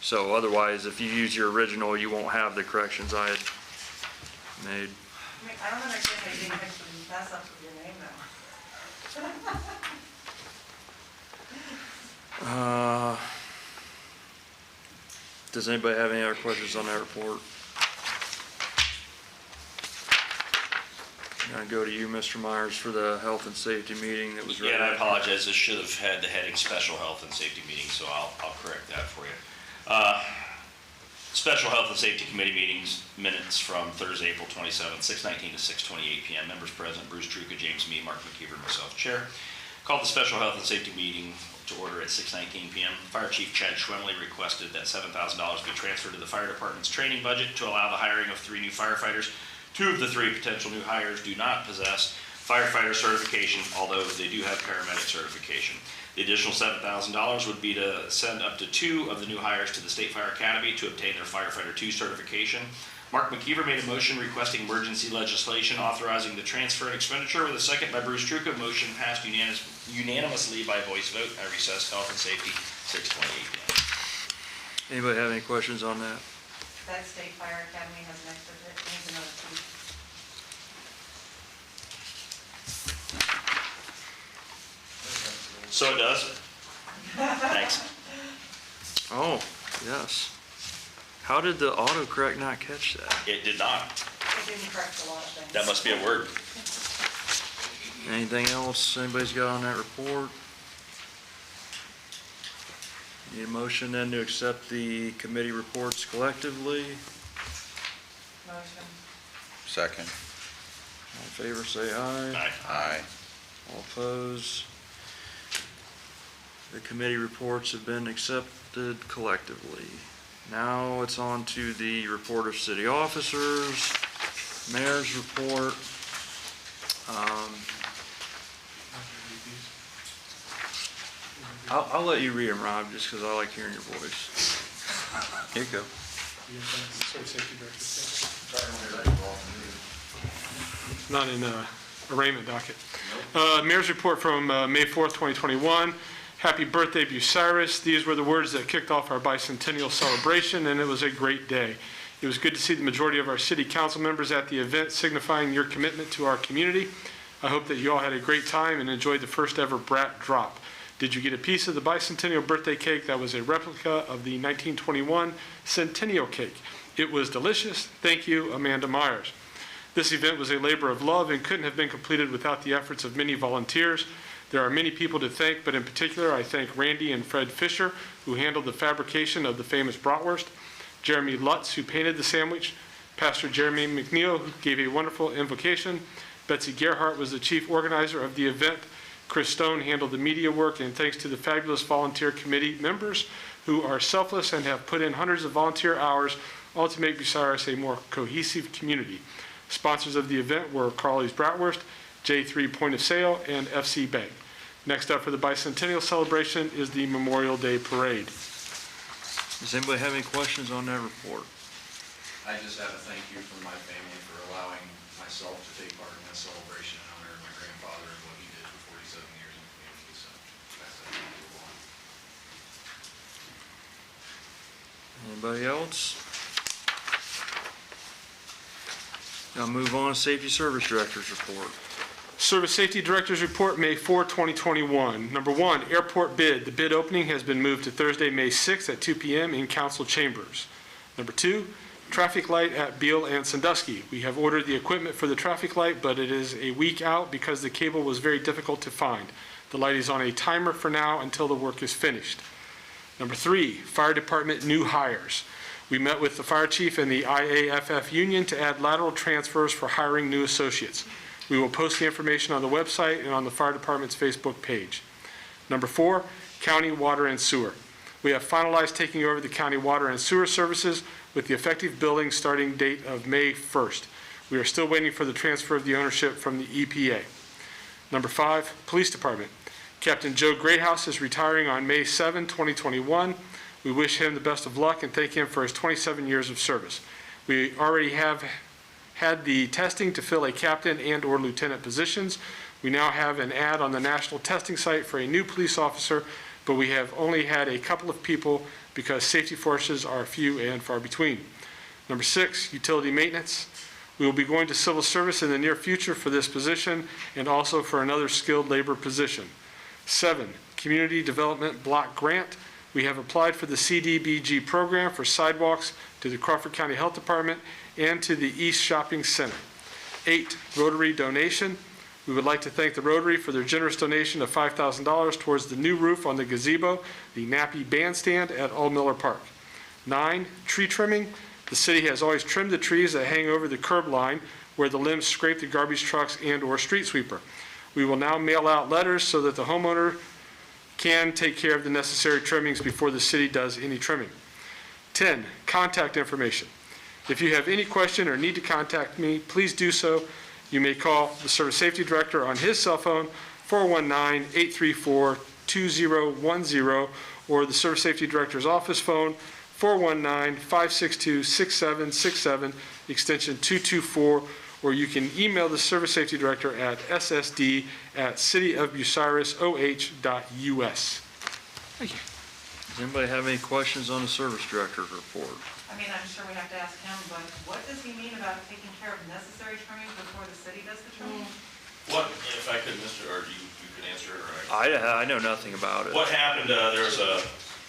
So otherwise, if you use your original, you won't have the corrections I had made. I mean, I don't understand how you didn't mix the mess up with your name now. Does anybody have any other questions on that report? Gonna go to you, Mr. Myers, for the health and safety meeting that was. Yeah, and I apologize, this should have had the heading special health and safety meeting, so I'll correct that for you. Special health and safety committee meetings, minutes from Thursday, April 27th, 6:19 to 6:28 p.m. Members present, Bruce Truca, James Mead, Mark McKeever, myself, chair. Called the special health and safety meeting to order at 6:19 p.m. Fire Chief Chad Schwemley requested that $7,000 be transferred to the fire department's training budget to allow the hiring of 3 new firefighters. 2 of the 3 potential new hires do not possess firefighter certification, although they do have paramedic certification. The additional $7,000 would be to send up to 2 of the new hires to the State Fire Academy to obtain their Firefighter 2 certification. Mark McKeever made a motion requesting emergency legislation authorizing the transfer and expenditure, with a second by Bruce Truca. Motion passed unanimously by voice vote. I recess health and safety, 6:28 p.m. Anybody have any questions on that? That State Fire Academy has an extra, needs another fee. So it does. Thanks. Oh, yes. How did the autocorrect not catch that? It did not. It didn't correct a lot of things. That must be a word. Anything else anybody's got on that report? Need a motion then to accept the committee reports collectively? Motion. Second. All in favor, say aye. Aye. Aye. All opposed? The committee reports have been accepted collectively. Now it's on to the report of city officers, mayor's report. I'll let you read them, Rob, just because I like hearing your voice. Here you go. Not in arraignment docket. Mayor's report from May 4th, 2021. Happy birthday, Bucyrus. These were the words that kicked off our bicentennial celebration, and it was a great day. It was good to see the majority of our city council members at the event, signifying your commitment to our community. I hope that you all had a great time and enjoyed the first ever brat drop. Did you get a piece of the bicentennial birthday cake that was a replica of the 1921 centennial cake? It was delicious. Thank you, Amanda Myers. This event was a labor of love and couldn't have been completed without the efforts of many volunteers. There are many people to thank, but in particular, I thank Randy and Fred Fisher, who handled the fabrication of the famous bratwurst, Jeremy Lutz, who painted the sandwich, Pastor Jeremy McNeil, who gave a wonderful invocation, Betsy Gerhart was the chief organizer of the event, Chris Stone handled the media work, and thanks to the fabulous volunteer committee members who are selfless and have put in hundreds of volunteer hours, all to make Bucyrus a more cohesive community. Sponsors of the event were Carly's Bratwurst, J3 Point of Sale, and FC Bank. Next up for the bicentennial celebration is the Memorial Day Parade. Does anybody have any questions on that report? I just have a thank you from my family for allowing myself to take part in this celebration in honor of my grandfather and what he did for 47 years in the community, so that's a thank you. Anybody else? Now move on to Safety Service Director's report. Service Safety Director's Report, May 4, 2021. Number 1, airport bid. The bid opening has been moved to Thursday, May 6 at 2 p.m. in council chambers. Number 2, traffic light at Beale and Sandusky. We have ordered the equipment for the traffic light, but it is a week out because the cable was very difficult to find. The light is on a timer for now until the work is finished. Number 3, fire department new hires. We met with the fire chief and the IAFF union to add lateral transfers for hiring new associates. We will post the information on the website and on the fire department's Facebook page. Number 4, county water and sewer. We have finalized taking over the county water and sewer services with the effective billing starting date of May 1st. We are still waiting for the transfer of the ownership from the EPA. Number 5, police department. Captain Joe Greyhouse is retiring on May 7, 2021. We wish him the best of luck and thank him for his 27 years of service. We already have had the testing to fill a captain and/or lieutenant positions. We now have an ad on the national testing site for a new police officer, but we have only had a couple of people because safety forces are few and far between. Number 6, utility maintenance. We will be going to civil service in the near future for this position and also for another skilled labor position. 7, community development block grant. We have applied for the CDBG program for sidewalks to the Crawford County Health Department and to the East Shopping Center. 8, Rotary donation. We would like to thank the Rotary for their generous donation of $5,000 towards the new roof on the gazebo, the Nappy Bandstand at Old Miller Park. 9, tree trimming. The city has always trimmed the trees that hang over the curb line where the limbs scrape the garbage trucks and/or street sweeper. We will now mail out letters so that the homeowner can take care of the necessary trimmings before the city does any trimming. 10, contact information. If you have any question or need to contact me, please do so. You may call the Service Safety Director on his cell phone, 419-834-2010, or the Service Safety Director's office phone, 419-562-6767, extension 224, or you can email the Service Safety Director at ssd@cityofbucyrus.oh.us. Thank you. Does anybody have any questions on the Service Director's report? I mean, I'm sure we have to ask him, but what does he mean about taking care of necessary trimming before the city does the trimming? What, if I could, Mr., or you could answer it, or I know nothing about it. What happened, there was a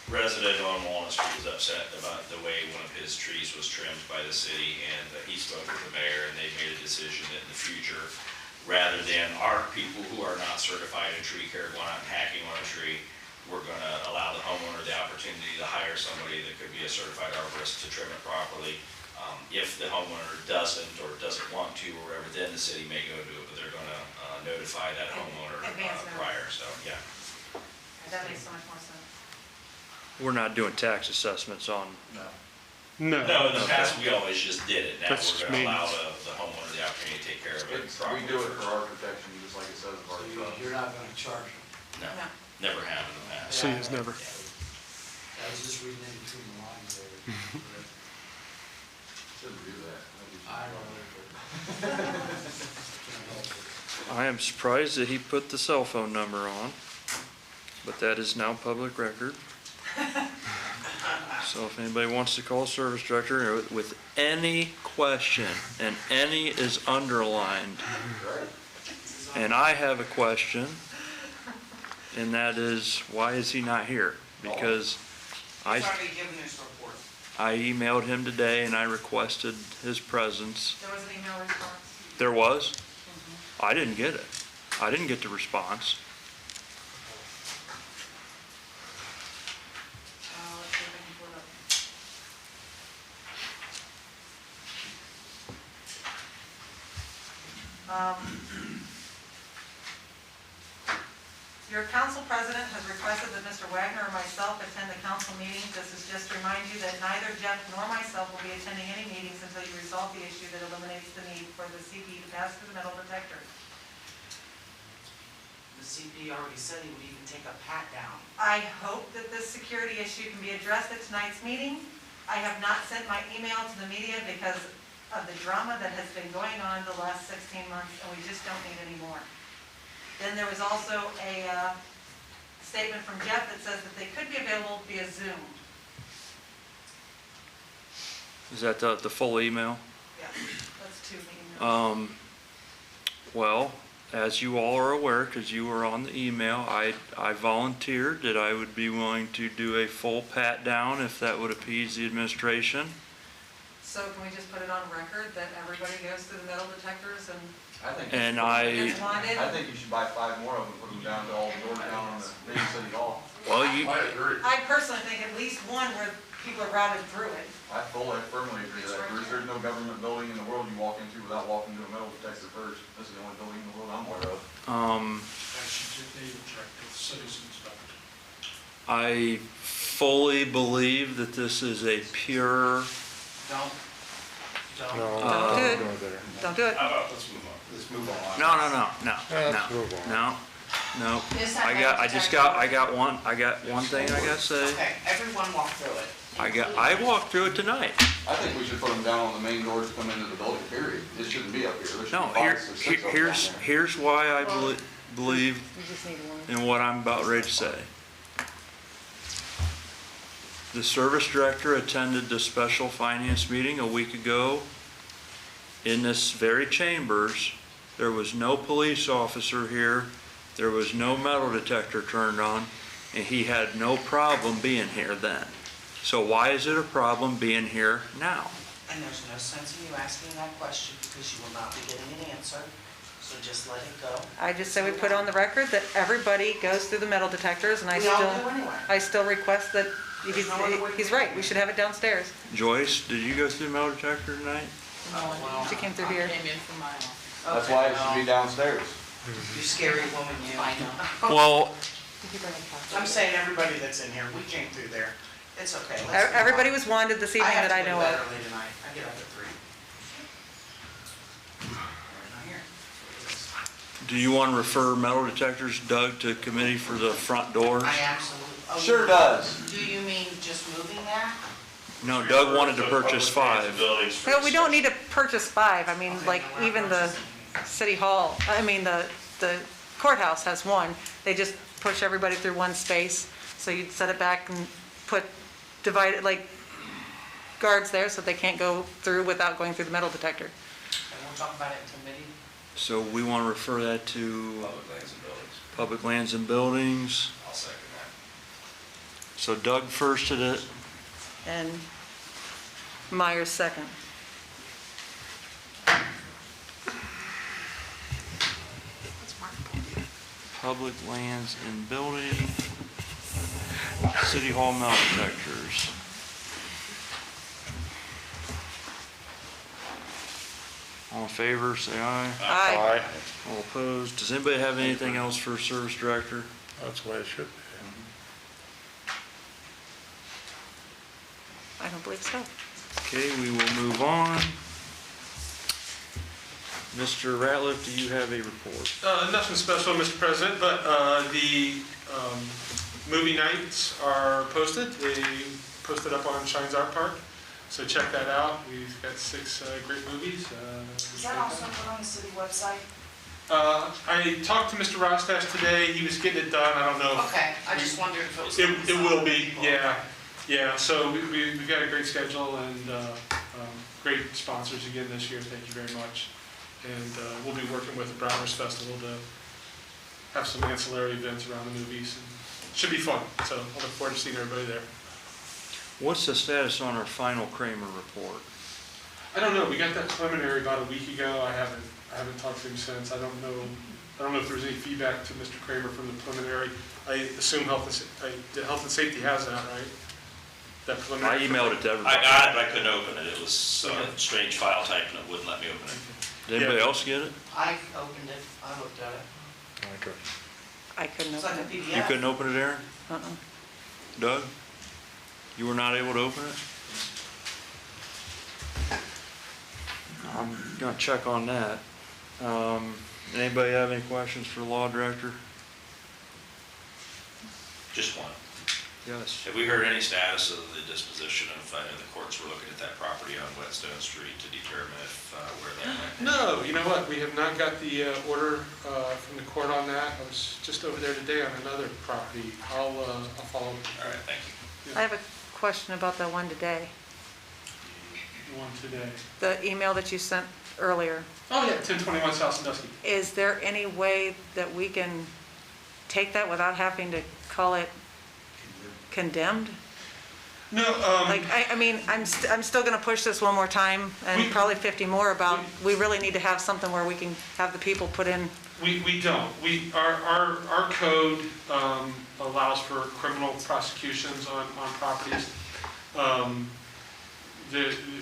resident on Walnut Street who was upset about the way one of his trees was trimmed by the city, and he spoke with the mayor, and they made a decision that in the future, rather than our people who are not certified in tree care going out and hacking on a tree, we're gonna allow the homeowner the opportunity to hire somebody that could be a certified arborist to trim it properly. If the homeowner doesn't or doesn't want to or whatever, then the city may go do it, but they're gonna notify that homeowner Advance notice. prior, so, yeah. That makes so much more sense. We're not doing tax assessments on, No. No, in the past, we always just did it. Now That's we're gonna allow maintenance. the homeowner the opportunity to take care of it We properly. do it for our protection, just like it says in our truck. You're not gonna charge them. No, No. never have in the past. See, it's never. I was just reading in between the lines there. Shouldn't do that. I don't know. I am surprised that he put the cell phone number on, but that is now public record. So if anybody wants to call Service Director with any question, and any is underlined, and I have a question, and that is, why is he not here? Because He's already given his report. I emailed him today and I requested his presence. There was an email response. There was? I didn't get it. I didn't get the response. Let's see if I can pull it up. Your council president has requested that Mr. Wagner or myself attend the council meetings. This is just to remind you that neither Jeff nor myself will be attending any meetings until you resolve the issue that eliminates the need for the CP to pass through the metal detector. The CP already said he would even take a pat down. I hope that this security issue can be addressed at tonight's meeting. I have not sent my email to the media because of the drama that has been going on the last 16 months, and we just don't need any more. Then there was also a statement from Jeff that says that they could be available via Zoom. Is that the full email? Yes, that's 2 emails. Well, as you all are aware, because you were on the email, I volunteered that I would be willing to do a full pat down if that would appease the administration. So can we just put it on record that everybody goes through the metal detectors and And gets wanted? I think you should buy 5 more of them, put them down to all the doors down on the main city hall. Well, you, I agree. I personally think at least one where people are routed through it. I firmly agree with that, Bruce. There's no government building in the world you walk into without walking to a metal detector first. This is the only building in the world I'm aware of. I fully believe that this is a pure, Don't. Don't do it. Don't do it. How about, let's move on. Let's move on. no. I got one thing I gotta say. Okay, everyone walk through it. I walked through it tonight. I think we should put them down on the main doors to come into the building, period. It shouldn't be up here. There should No, be 5, 6 of them down there. here's why I believe You just need one. in what I'm about ready to say. The service director attended the special finance meeting a week ago in this very chambers. There was no police officer here. There was no metal detector turned on, and he had no problem being here then. So why is it a problem being here now? And there's no sense in you asking that question because you will not be getting an answer. So just let it go. I just say we put on the record that everybody goes through the metal detectors, and We all do anyway. I still request that, There's no other way to he's do it. right, we should have it downstairs. Joyce, did you go through metal detector tonight? She came through here. Came in from my office. That's why it should be downstairs. You scary woman, you. I know. Well, I'm saying everybody that's in here, we came through there. It's okay. Let's move on. Everybody was wanted this evening that I know I have to of. go to bed early tonight. I get up at 3. They're not here. do you want to refer metal detectors, Doug, to committee for the front doors? I absolutely. Oh, Sure you- does. Do you mean just moving that? No, Doug wanted to purchase 5. Well, we don't need to purchase 5, I mean, Okay, like, then we're not even the purchasing anything. city hall, I mean, the courthouse has 1. They just push everybody through one space, so you'd set it back and put divided, like, guards there so they can't go through without going through the metal detector. And we'll talk about it in committee. So we want to refer that to Public lands and buildings. Public Lands and Buildings. I'll second that. So Doug firsted it. And Myers second. Public Lands and Building. City Hall metal detectors. All in favor, say aye. Aye. All opposed. Does anybody have anything else for Service Director? That's the way it should be. I don't believe so. Okay, we will move on. Mr. Ratliff, do you have a report? Nothing special, Mr. President, but the movie nights are posted. They posted up on Shines Art Park, so check that out. We've got 6 great movies. Is that also put on the city website? I talked to Mr. Rostash today. He was getting it done. I don't know. Okay, I just wondered if it was. It will be, yeah. Yeah, so we've got a great schedule and great sponsors again this year. Thank you very much. And we'll be working with the Browers Festival to have some ancillary events around the movies. And it should be fun, so I look forward to seeing everybody there. What's the status on our final Kramer report? I don't know, we got that preliminary about a week ago. I haven't talked to him since. I don't know if there's any feedback to Mr. Kramer from the preliminary. I assume Health and Safety has that, right? That I preliminary. emailed it to everybody. I got it, but I couldn't open it. It was a strange file type and it wouldn't let me open it. Did anybody else get it? I opened it, I looked at it. I couldn't It's like open a it. You PDF. couldn't open it, Aaron? Uh-uh. Doug? You were not able to open it? I'm gonna check on that. Anybody have any questions for the law director? Just one. Yes. Have we heard any status of the disposition of, I know the courts were looking at that property on Whetstone Street to determine if, where that went? No, you know what, we have not got the order from the court on that. I was just over there today on another property. I'll follow. All right, thank you. I have a question about the one today, One today. the email that you sent earlier. Oh, yeah, 1021 South Sandusky. Is there any way that we can take that without having to call it condemned? No, Like, I mean, I'm still gonna push this one more time, and We- probably 50 more about, we really need to have something where we can have the people put in. we don't. Our code allows for criminal prosecutions on properties.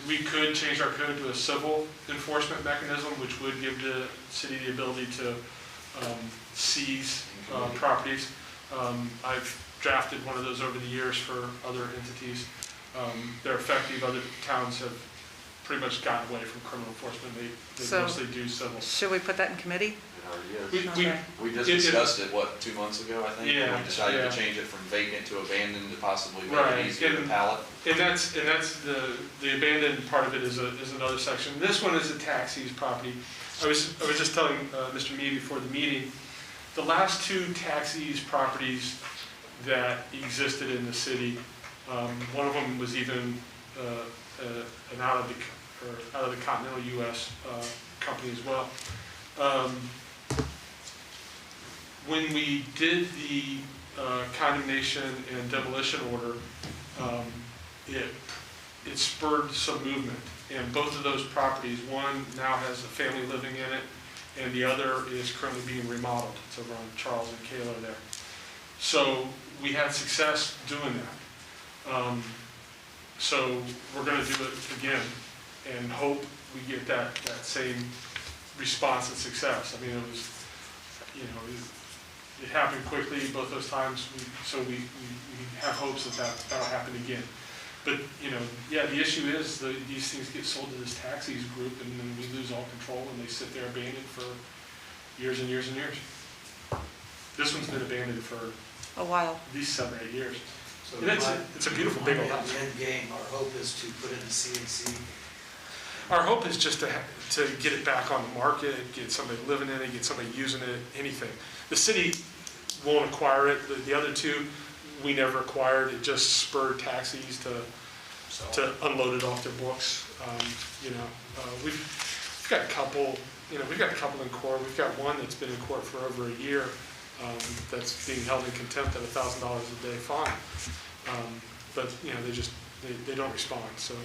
We could change our code to a civil enforcement mechanism, which would give the city the ability to seize properties. I've drafted one of those over the years for other entities. They're effective. Other towns have pretty much gotten away from criminal enforcement. They So- mostly do civil. Should we put that in committee? We Okay. We just It- it- discussed it, what, 2 months ago, I think? Yeah, We decided yeah. to change it from vacant to abandoned to possibly make Right, it easier to and- pallet. And that's the abandoned part of it is another section. This one is a taxi's property. I was just telling Mr. Mee before the meeting, the last 2 taxis properties that existed in the city, one of them was even an out of the continental U.S. Company as well. When we did the condemnation and demolition order, it spurred some movement. And both of those properties, one now has a family living in it, and the other is currently being remodeled. It's over on Charles and Kayla there. So we had success doing that. So we're going to do it again and hope we get that same response and success. I mean, it was, it happened quickly both those times, so we have hopes that'll happen again. But, the issue is these things get sold to this taxis group, and then we lose all control, and they sit there abandoned for years and years and years. This one's been abandoned for A while. at least 7 or 8 years. So And it's a beautiful big old house. The end game, our hope is to put in the CNC. Our hope is just to get it back on the market, get somebody living in it, get somebody using it, anything. The city won't acquire it. The other two, we never acquired. It just spurred taxis to unload it off their books. We've got a couple. We've got a couple in court. We've got one that's been in court for over a year. That's being held in contempt at $1,000 a day fine. But they don't respond. So.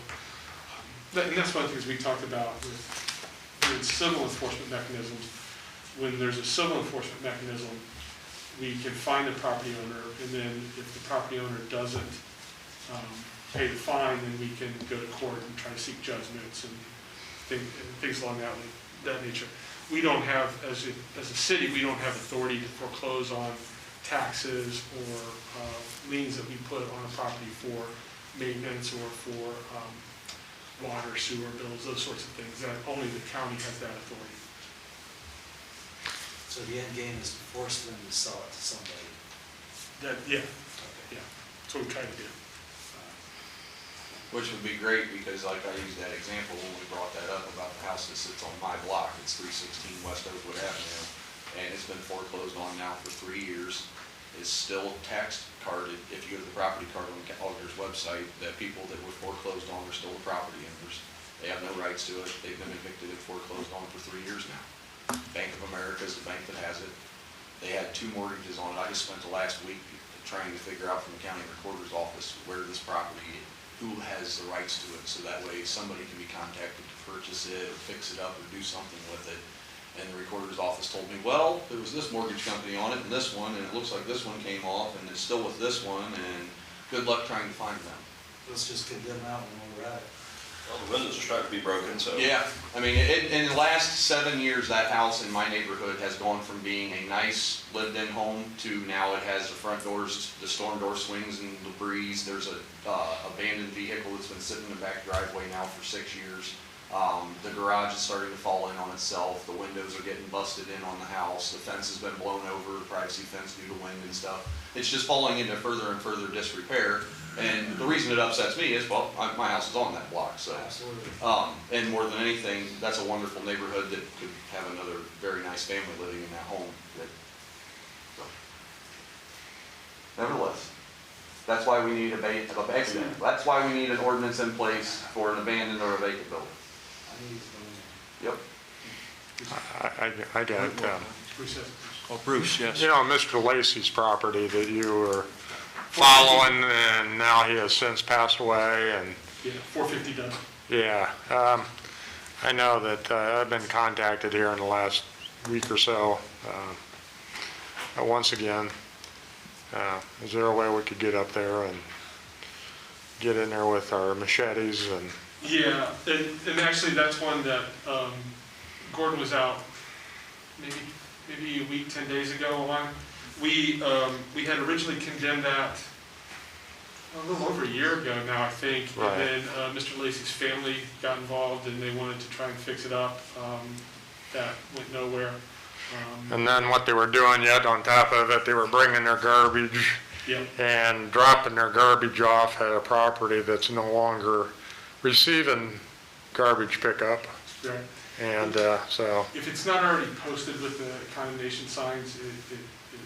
And that's one of the things we talked about with civil enforcement mechanisms. When there's a civil enforcement mechanism, we can find the property owner, and then if the property owner doesn't pay the fine, then we can go to court and try to seek judgments and things along that nature. We don't have, as a city, we don't have authority to foreclose on taxes or liens that we put on a property for maintenance or for water, sewer bills, those sorts of things. That only the county has that authority. So the end game is to force them to sell it to somebody. Yeah. That's what we try to do. Which would be great, because like I used that example when we brought that up about the house that sits on my block. It's 316 West Oakwood Avenue, and it's been foreclosed on now for 3 years. It's still tax carded, if you go to the property card on the auditor's website, that people that were foreclosed on are still the property owners. They have no rights to it. They've been evicted and foreclosed on for 3 years now. Bank of America is the bank that has it. They had 2 mortgages on it. I just spent the last week trying to figure out from the county recorder's office where this property, who has the rights to it, so that way somebody can be contacted to purchase it or fix it up or do something with it. And the recorder's office told me, well, there was this mortgage company on it and this one, and it looks like this one came off, and it's still with this one, and good luck trying to find them. Let's just get them out when we're at it. Well, the windows are starting to be broken, so. Yeah, I mean, in the last 7 years, that house in my neighborhood has gone from being a nice lived-in home to now it has the front doors, the storm door swings and the breeze. There's a abandoned vehicle that's been sitting in the back driveway now for 6 years. The garage is starting to fall in on itself. The windows are getting busted in on the house. The fence has been blown over, privacy fence due to wind and stuff. It's just falling into further and further disrepair. And the reason it upsets me is, well, my house is on that block, so. Absolutely. And more than anything, that's a wonderful neighborhood that could have another very nice family living in that home. So. Nevertheless, that's why we need that's why we need an ordinance in place for an abandoned or a vacant building. Yep. I got, Bruce, yes. Mr. Lacy's property that you were following, and now he has since passed away, and, Yeah, 450 done. yeah. I know that I've been contacted here in the last week or so. Once again, is there a way we could get up there and get in there with our machetes and? Yeah, and actually that's one that Gordon was out maybe a week, 10 days ago on. We had originally condemned that a little over a year ago now, I think. Right. And then Mr. Lacy's family got involved and they wanted to try and fix it up. That went nowhere. And then what they were doing yet on top of it, they were bringing their garbage Yep. and dropping their garbage off at a property that's no longer receiving garbage pickup. Right. And so, If it's not already posted with the condemnation signs,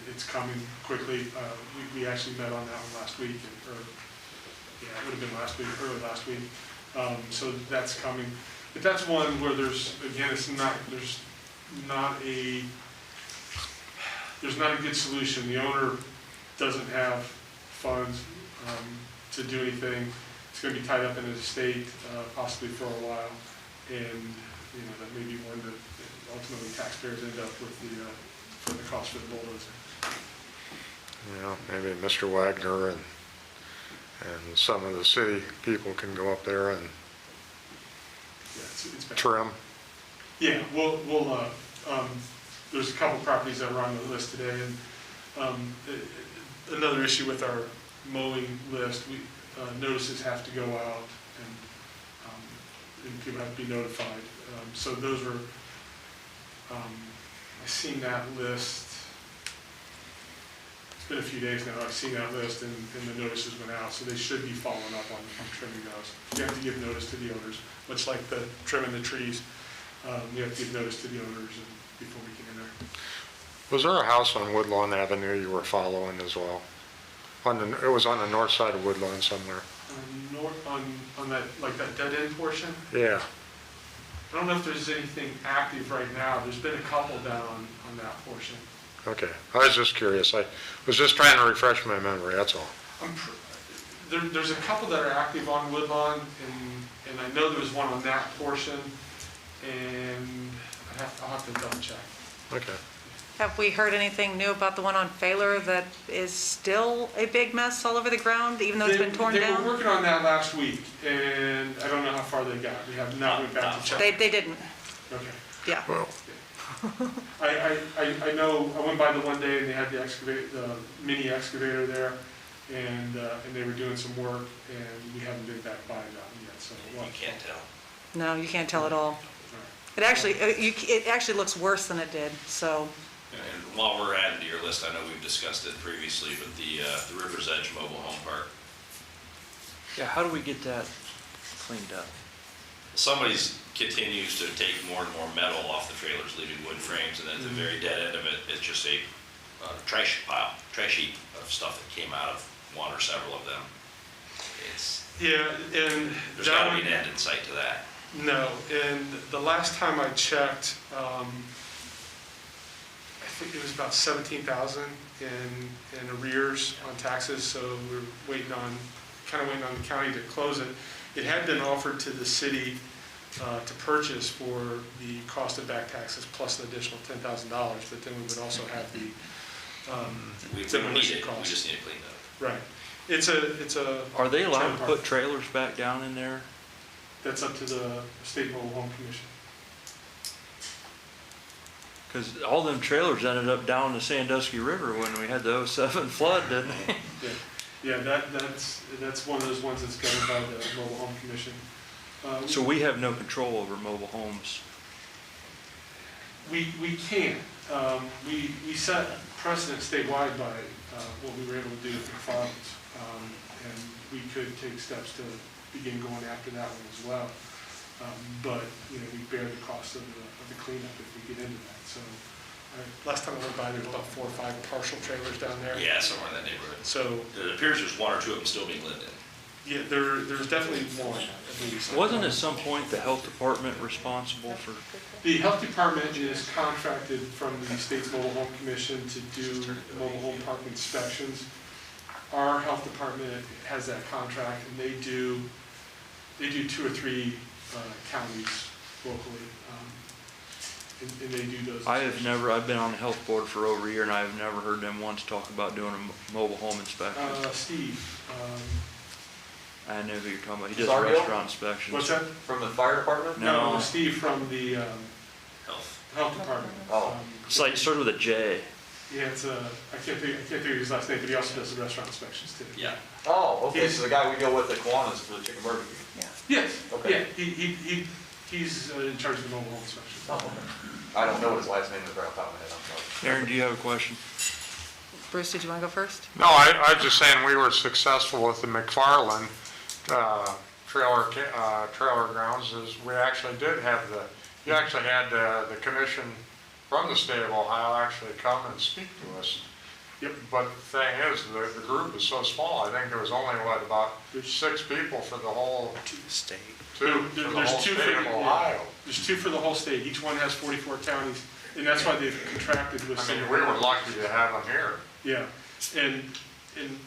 it's coming quickly. We actually met on that one last week, it would have been last week, early last week. So that's coming. But that's one where there's not a good solution. The owner doesn't have funds to do anything. it's going to be tied up in a state possibly for a while, and that may be one that ultimately taxpayers end up with for the cost for the bulldozer. Maybe Mr. Wagner and some of the city people can go up there and It's bad. trim. Yeah, there's a couple properties that were on the list today, and another issue with our mowing list, notices have to go out, and people have to be notified. So those were, I've seen that list. It's been a few days now, I've seen that list, and the notices went out, so they should be following up on trimming those. You have to give notice to the owners, much like the trimming the trees. You have to give notice to the owners before we get in there. Was there a house on Woodlawn Avenue you were following as well? It was on the north side of Woodlawn somewhere. On that, like that dead end portion? Yeah. I don't know if there's anything active right now. There's been a couple down on that portion. Okay. I was just curious. I was just trying to refresh my memory, that's all. There's a couple that are active on Woodlawn, and I know there was one on that portion, and I'll have to double check. Okay. Have we heard anything new about the one on Failer that is still a big mess all over the ground, even though it's been torn They down? were working on that last week, and I don't know how far they got. We have not went back to check. They didn't, Okay. yeah. Well, I know, I went by the one day and they had the mini excavator there, and they were doing some work, and we haven't been back by that yet, so. You can't tell. No, you can't tell at all. It actually looks worse than it did, so. And while we're adding to your list, I know we've discussed it previously, but the River's Edge Mobile Home Park. Yeah, how do we get that cleaned up? Somebody continues to take more and more metal off the trailers, leaving wood frames, and at the very dead end of it, it's just a trash heap of stuff that came out of one or several of them. And There's got to be an end in sight to that. No, and the last time I checked, I think it was about 17,000 in arrears on taxes, so we're kind of waiting on the county to close it. It had been offered to the city to purchase for the cost of back taxes plus an additional $10,000, but then we would also have the We demolition cost. We just need it cleaned up. Right. It's a. Are they allowed to park. put trailers back down in there? That's up to the State Mobile Home Commission. Because all them trailers ended up down the Sandusky River when we had the 07 flood, didn't they? Yeah, that's one of those ones that's governed by the Mobile Home Commission. So we have no control over mobile homes. We can't. We set precedent statewide by what we were able to do with McFarland's, and we could take steps to begin going after that one as well. But we bear the cost of the cleanup if we get into that. So last time I went by, there was about 4 or 5 partial trailers down there. Yeah, somewhere in that neighborhood. So It appears there's one or two of them still being lived in. yeah, there's definitely one at least. Wasn't at some point the health department responsible for? The health department is contracted from the state's mobile home commission to do mobile home park inspections. Our health department has that contract, and they do 2 or 3 counties locally, and they do those. I've been on the health board for over a year, and I have never heard them once talk about doing a mobile home inspection. Steve. I know who you're talking about. He does Zargil? restaurant inspections. What's that? From the fire department? No. Steve from the health department. Oh. It's like, it started with a J. Yeah, I can't think of his last name, but he also does the restaurant inspections too. Yeah. Oh, okay, so the guy we deal with at Kiwanis for the chicken barbecue. Yes, Okay. yeah, he's in charge of the mobile home inspections. Oh, okay. I don't know what his last name is right off the top of my head, I'm sorry. Aaron, do you have a question? Bruce, did you want to go first? No, I was just saying we were successful with the McFarland trailer grounds. Is we actually did have you actually had the commission from the state of Ohio actually come and speak to us. Yep. But the thing is, the group is so small. I think there was only about 6 people for the whole State. for the whole state of Ohio. There's 2 for the whole state. Each one has 44 counties, and that's why they've contracted with. I mean, we were lucky to have them here. Yeah, and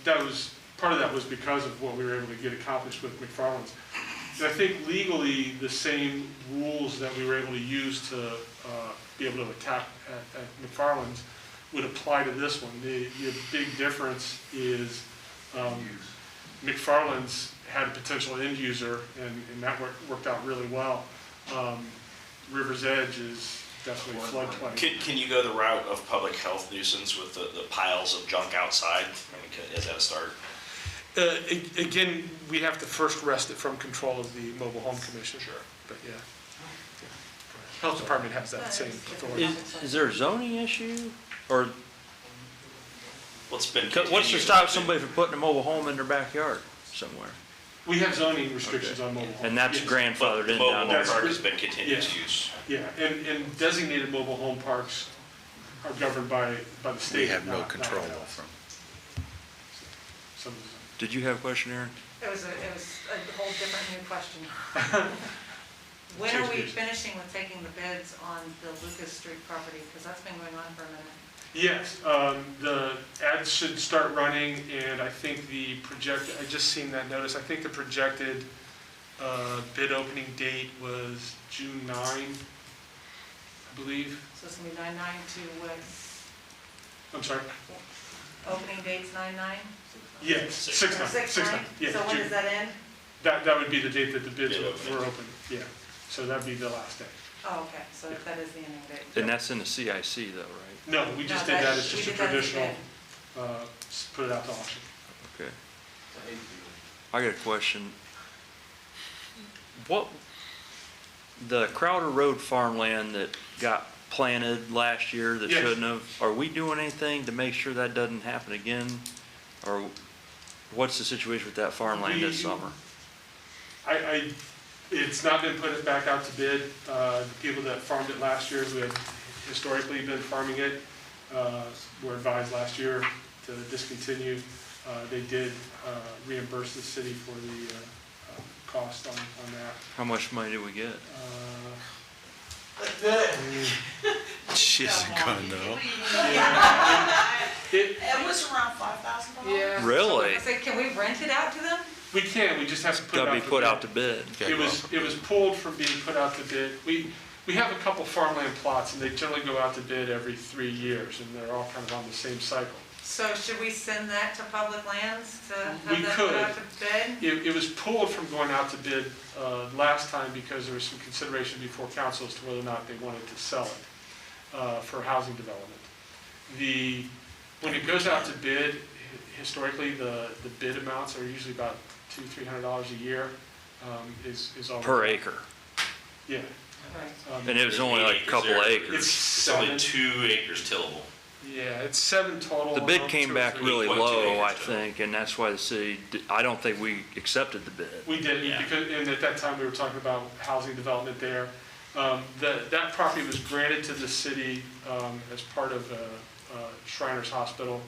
that was part of that was because of what we were able to get accomplished with McFarland's. And I think legally, the same rules that we were able to use to be able to attack at McFarland's would apply to this one. The big difference is McFarland's had a potential end user, and that worked out really well. River's Edge is definitely floodplain. Can you go the route of public health nuisance with the piles of junk outside? I mean, is that a start? Again, we have to first wrest it from control of the Mobile Home Commission. Sure. But yeah. Health Department has that same authority. Is there a zoning issue? Or What's been what's to continued- stop somebody from putting a mobile home in their backyard somewhere? We have zoning restrictions on mobile homes. And that's Yes. grandfathered But the in mobile down home there. park has been continuous Yeah. use. Yeah, and designated mobile home parks are governed by the state. We have no not control by us. over them. Some of the- Did you have a question, Aaron? It was a whole different new question. When are we finishing with taking the bids on the Lucas Street property? Because that's been going on for a minute. Yes, the ads should start running, and I think the I just seen that notice, I think the projected bid opening date was June 9, I believe. So it's gonna be 9/9 to what? I'm sorry? Opening date's 9/9? Yes, 6/9. 6/9? Yeah, So when June. does that end? That would be the date that the bids Bid opening. were open, yeah. So that'd be the last day. Oh, okay, so that is the ending date. And that's in the CIC though, right? No, we just No, did that that- as just we a did that as a traditional, put it out to auction. Okay. I got a question. What, the Crowder Road farmland that got planted last year that Yes. shouldn't have, are we doing anything to make sure that doesn't happen again? Or what's the situation with that farmland this summer? It's not been put back out to bid. The people that farmed it last year, who had historically been farming it, were advised last year to discontinue. They did reimburse the city for the cost on that. How much money did we get? She isn't gonna know. It, It was around $5,000. Yeah. Really? So can we rent it out to them? we can, we just have to put it out Gotta to be put bid. out to bid. It was pulled from being put out to bid. We have a couple farmland plots, and they generally go out to bid every 3 years, and they're all kind of on the same cycle. So should we send that to Public Lands to We have them could. put out to bid? It was pulled from going out to bid last time because there was some consideration before council as to whether or not they wanted to sell it for housing development. When it goes out to bid, historically, the bid amounts are usually about $200-300 a year, is all. Per acre. Yeah. Right. And it was only like a couple acres. It's It's only 7. 2 acres tillable. Yeah, it's 7 total. The bid around came 2 or back 3. really 8.2 low, I acres total. think, and that's why the city, I don't think we accepted the bid. We did, Yeah. because, and at that time, we were talking about housing development there. That property was granted to the city as part of Shriners Hospital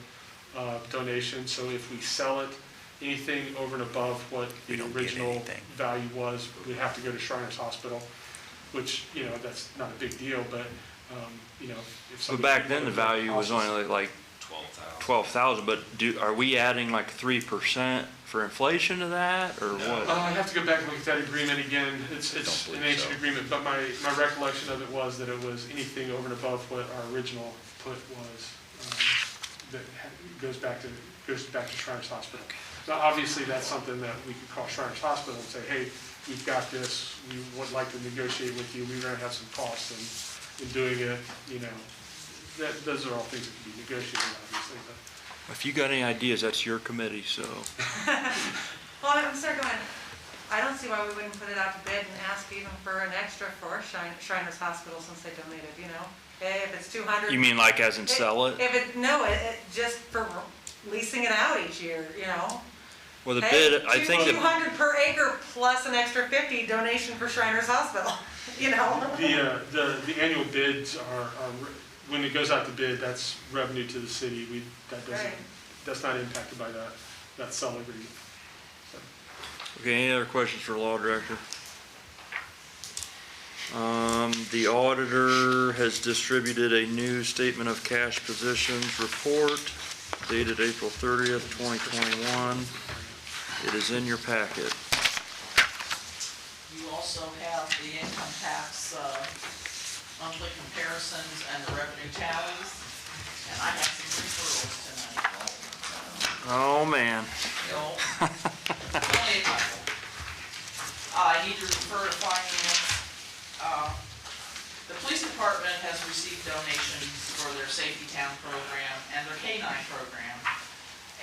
donation, so if we sell it, anything over and above what We the don't get original anything. value was, would have to go to Shriners Hospital, which, that's not a big deal, but, if But somebody. back then, the value was houses- only like 12,000. 12,000, but are we adding like 3% for inflation to that, or what? I'd have to go back and look at that agreement again. It's don't an believe ancient so. agreement, but my recollection of it was that it was anything over and above what our original put was, that goes back to Shriners Hospital. Now, obviously, that's something that we could call Shriners Hospital and say, hey, we've got this, we would like to negotiate with you, we're gonna have some costs in doing it, those are all things that can be negotiated, obviously, but. If you got any ideas, that's your committee, so. Well, I'm sorry, going, I don't see why we wouldn't put it out to bid and ask even for an extra for Shriners Hospital since they donated, Hey, if it's 200. You mean like as in sell it? No, just for leasing it out each year, Well, the Hey, bid, I think, 200 per acre plus an extra 50 donation for Shriners Hospital, The annual bids are, when it goes out to bid, that's revenue to the city. Right. That's not impacted by that sell agreement. okay, any other questions for Law Director? The auditor has distributed a new statement of cash positions report. dated April 30th, 2021. It is in your packet. You also have the income tax monthly comparisons and the revenue tallies. And I have some referrals tonight. Oh, man. Only a couple. I need to refer to finance. The police department has received donations for their Safety Town program and their K-9 program.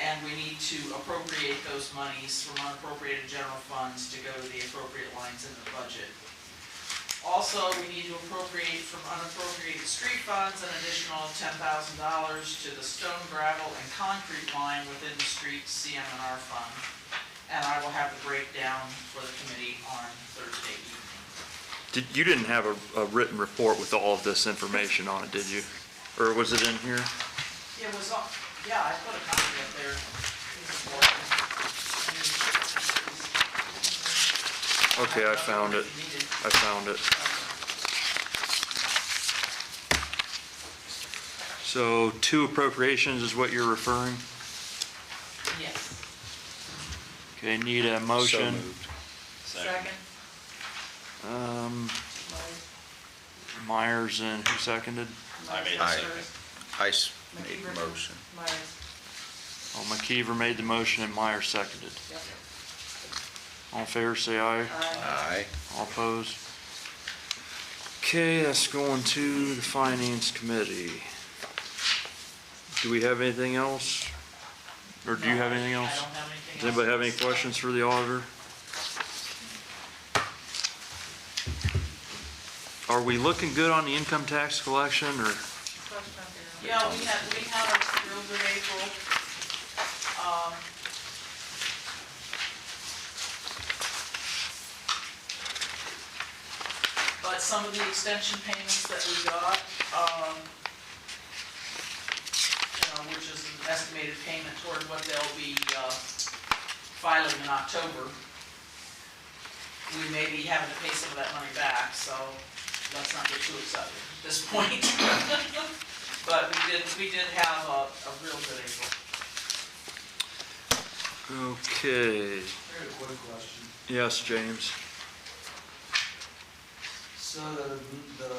And we need to appropriate those monies from unappropriated general funds to go to the appropriate lines in the budget. Also, we need to appropriate from unappropriated street funds an additional $10,000 to the stone, gravel, and concrete line within the street CM&R fund. And I will have the breakdown for the committee on Thursday evening. You didn't have a written report with all of this information on it, did you? Or was it in here? It was, yeah, I put a copy up there. Okay, I found it. I found it. So 2 appropriations is what you're referring? Yes. Okay, need a motion. So moved. Second. Myers and who seconded? I made a Aye. second. I made the motion. Oh, McKeever made the motion and Myers seconded. All in favor, say aye. Aye. All opposed? Okay, that's going to the Finance Committee. Do we have anything else? Or do you have anything I else? don't have anything else. Does anybody have any questions for the auditor? Are we looking good on the income tax collection, or? Yeah, we had a real good April. But some of the extension payments that we got, which is an estimated payment toward what they'll be filing in October, we may be having to pay some of that money back, so let's not get too excited at this point. But we did have a real good April. Okay, I got a quick question. yes, James. So the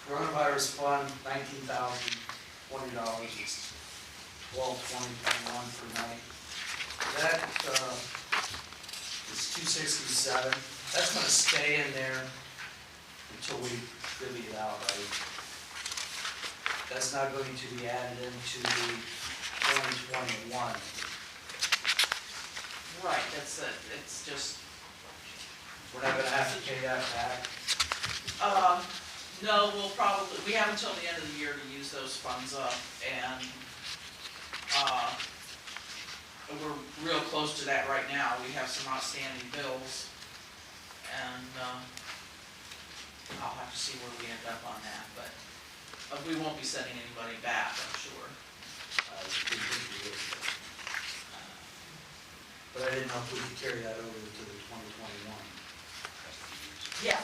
coronavirus fund, $19,020 is 12/20/21 per night. That is 267. That's gonna stay in there until we divvy it out, right? That's not going to be added into the 2021. Right, that's it, it's just, We're not gonna have to pay that back. no, we have until the end of the year to use those funds up, and, we're real close to that right now. We have some outstanding bills, and, I'll have to see where we end up on that, but we won't be sending anybody back, I'm sure. But I didn't know if we could carry that over to the 2021. Yeah,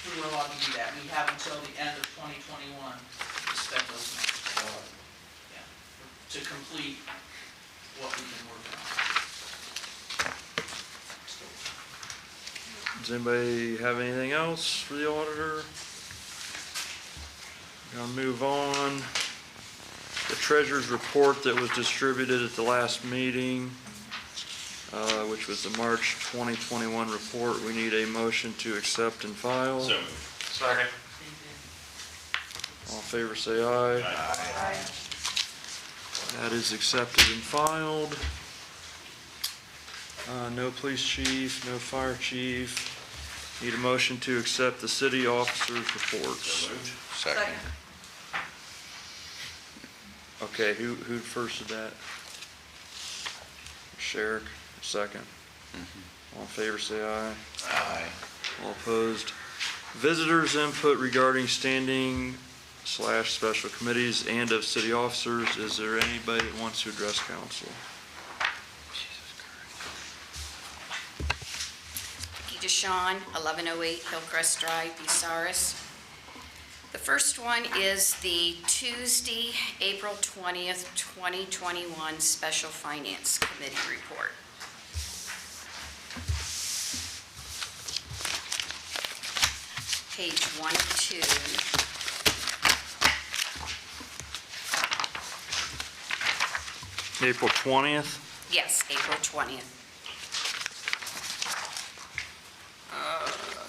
we were allowed to do that. We have until the end of 2021 to spend those monies. Yeah, to complete what we've been working on. Does anybody have anything else for the auditor? Gonna move on. The treasurer's report that was distributed at the last meeting, which was the March 2021 report. We need a motion to accept and file. So moved. Second. All in favor, say aye. Aye. That is accepted and filed. No police chief, no fire chief. Need a motion to accept the city officers' reports. Second. Okay, who first did that? Sherrick, second. All in favor, say aye. Aye. All opposed. Visitors' input regarding standing/special committees and of city officers. Is there anybody that wants to address council? Vicky DeShawn, 1108 Hillcrest Drive, Bucyrus. The first one is the Tuesday, April 20th, 2021 Special Finance Committee report. Page 1 of 2. April 20th. Yes, April 20th.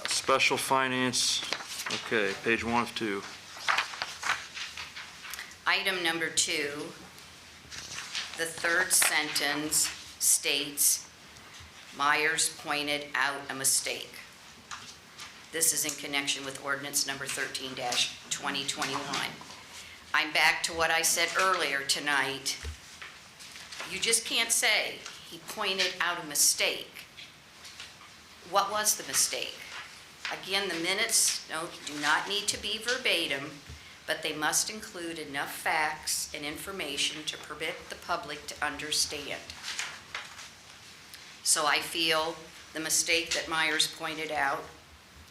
Special finance, okay, page 1 of 2. Item number 2, the third sentence states, Myers pointed out a mistake. This is in connection with ordinance number 13-2021. I'm back to what I said earlier tonight. You just can't say, he pointed out a mistake. What was the mistake? Again, the minutes do not need to be verbatim, but they must include enough facts and information to permit the public to understand. So I feel the mistake that Myers pointed out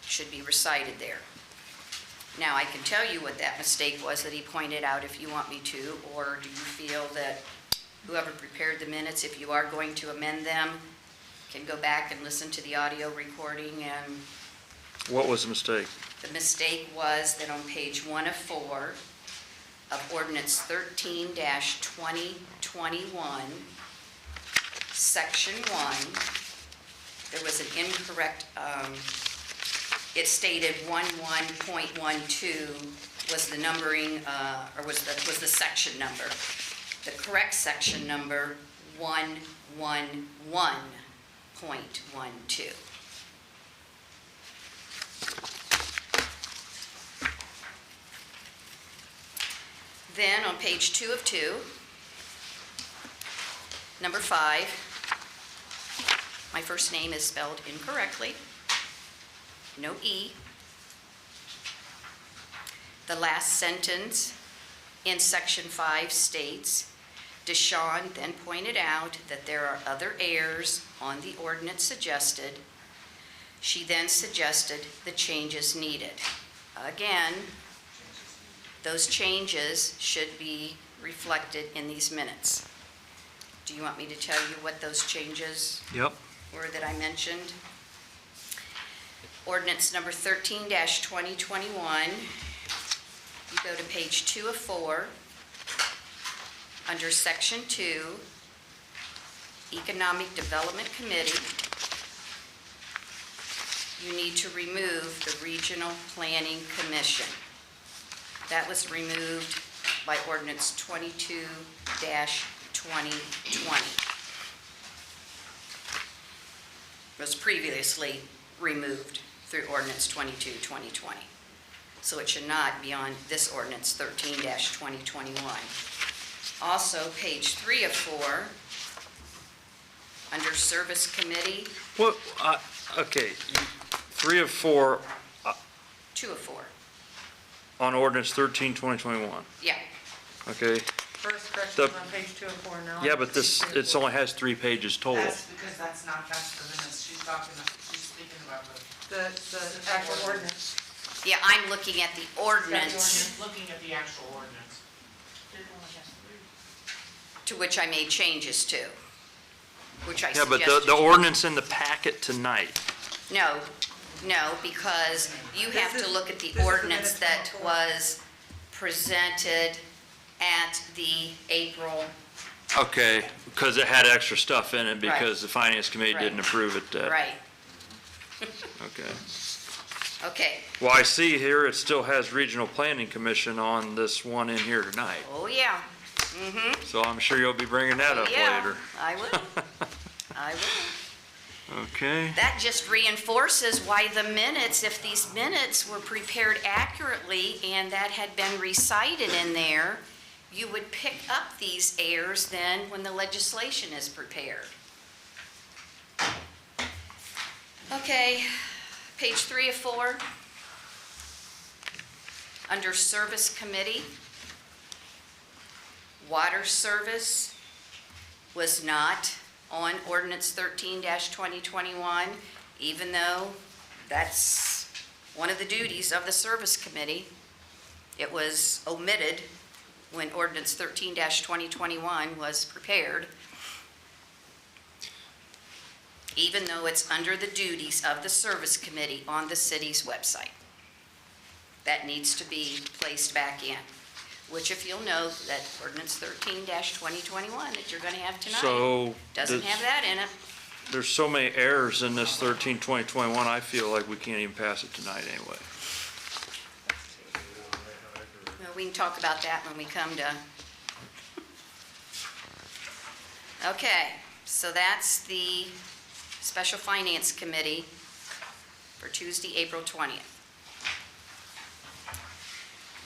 should be recited there. Now, I can tell you what that mistake was that he pointed out if you want me to, or do you feel that whoever prepared the minutes, if you are going to amend them, can go back and listen to the audio recording? And What was the mistake? the mistake was that on page 1 of 4 of ordinance 13-2021, section 1, there was an incorrect, it stated 11.12 was the numbering, or was the section number. The correct section number, 111.12. Then on page 2 of 2, number 5, my first name is spelled incorrectly, no E. The last sentence in section 5 states, Deshawn then pointed out that there are other errors on the ordinance suggested. She then suggested the changes needed. Again, those changes should be reflected in these minutes. Do you want me to tell you what those changes Yep. were that I mentioned? Ordinance number 13-2021, you go to page 2 of 4, under section 2, Economic Development Committee, you need to remove the Regional Planning Commission. That was removed by ordinance 22-2020. It was previously removed through ordinance 22-2020. So it should not be on this ordinance 13-2021. Also, page 3 of 4, under Service Committee, What, okay, 3 of 4 2 of 4. on ordinance 13-2021. Yeah, Okay, First correction The- is on page 2 of 4 now. yeah, but this, it only has 3 pages total. That's because that's the minutes. She's speaking about The actual ordinance. yeah, I'm looking at the ordinance looking at the actual ordinance. to which I made changes to, which I Yeah, but suggested. the ordinance in the packet tonight, No, because you have to look at the This is the ordinance minutes that from was presented at the April, okay, because it had extra stuff in it because Right. the finance committee Right. didn't approve it. right, Okay. okay. Well, I see here it still has Regional Planning Commission on this one in here tonight. Oh, yeah. Mm-hmm. So I'm sure you'll be bringing that up Yeah, later. I will. I will. Okay. That just reinforces why the minutes, if these minutes were prepared accurately and that had been recited in there, you would pick up these errors then when the legislation is prepared. Okay, page 3 of 4. Under Service Committee, Water Service was not on ordinance 13-2021, even though that's one of the duties of the Service Committee. It was omitted when ordinance 13-2021 was prepared, even though it's under the duties of the service committee on the city's website. That needs to be placed back in, which if you'll note that ordinance 13-2021 that you're going to have tonight So doesn't have that in it. there's so many errors in this 13-2021, I feel like we can't even pass it tonight anyway. Well, we can talk about that when we come to. Okay, so that's the Special Finance Committee for Tuesday, April 20th.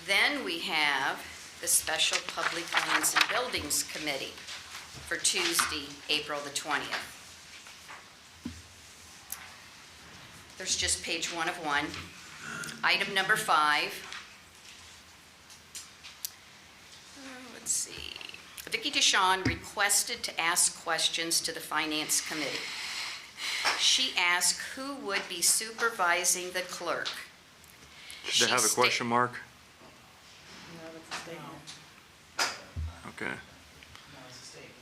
Then we have the Special Public Lands and Buildings Committee for Tuesday, April the 20th. There's just page 1 of 1. Item number 5. Let's see. Vicki DeShawn requested to ask questions to the Finance Committee. She asked who would be supervising the clerk. Should they have a question mark? No, that's a statement. Okay. No, it's a statement.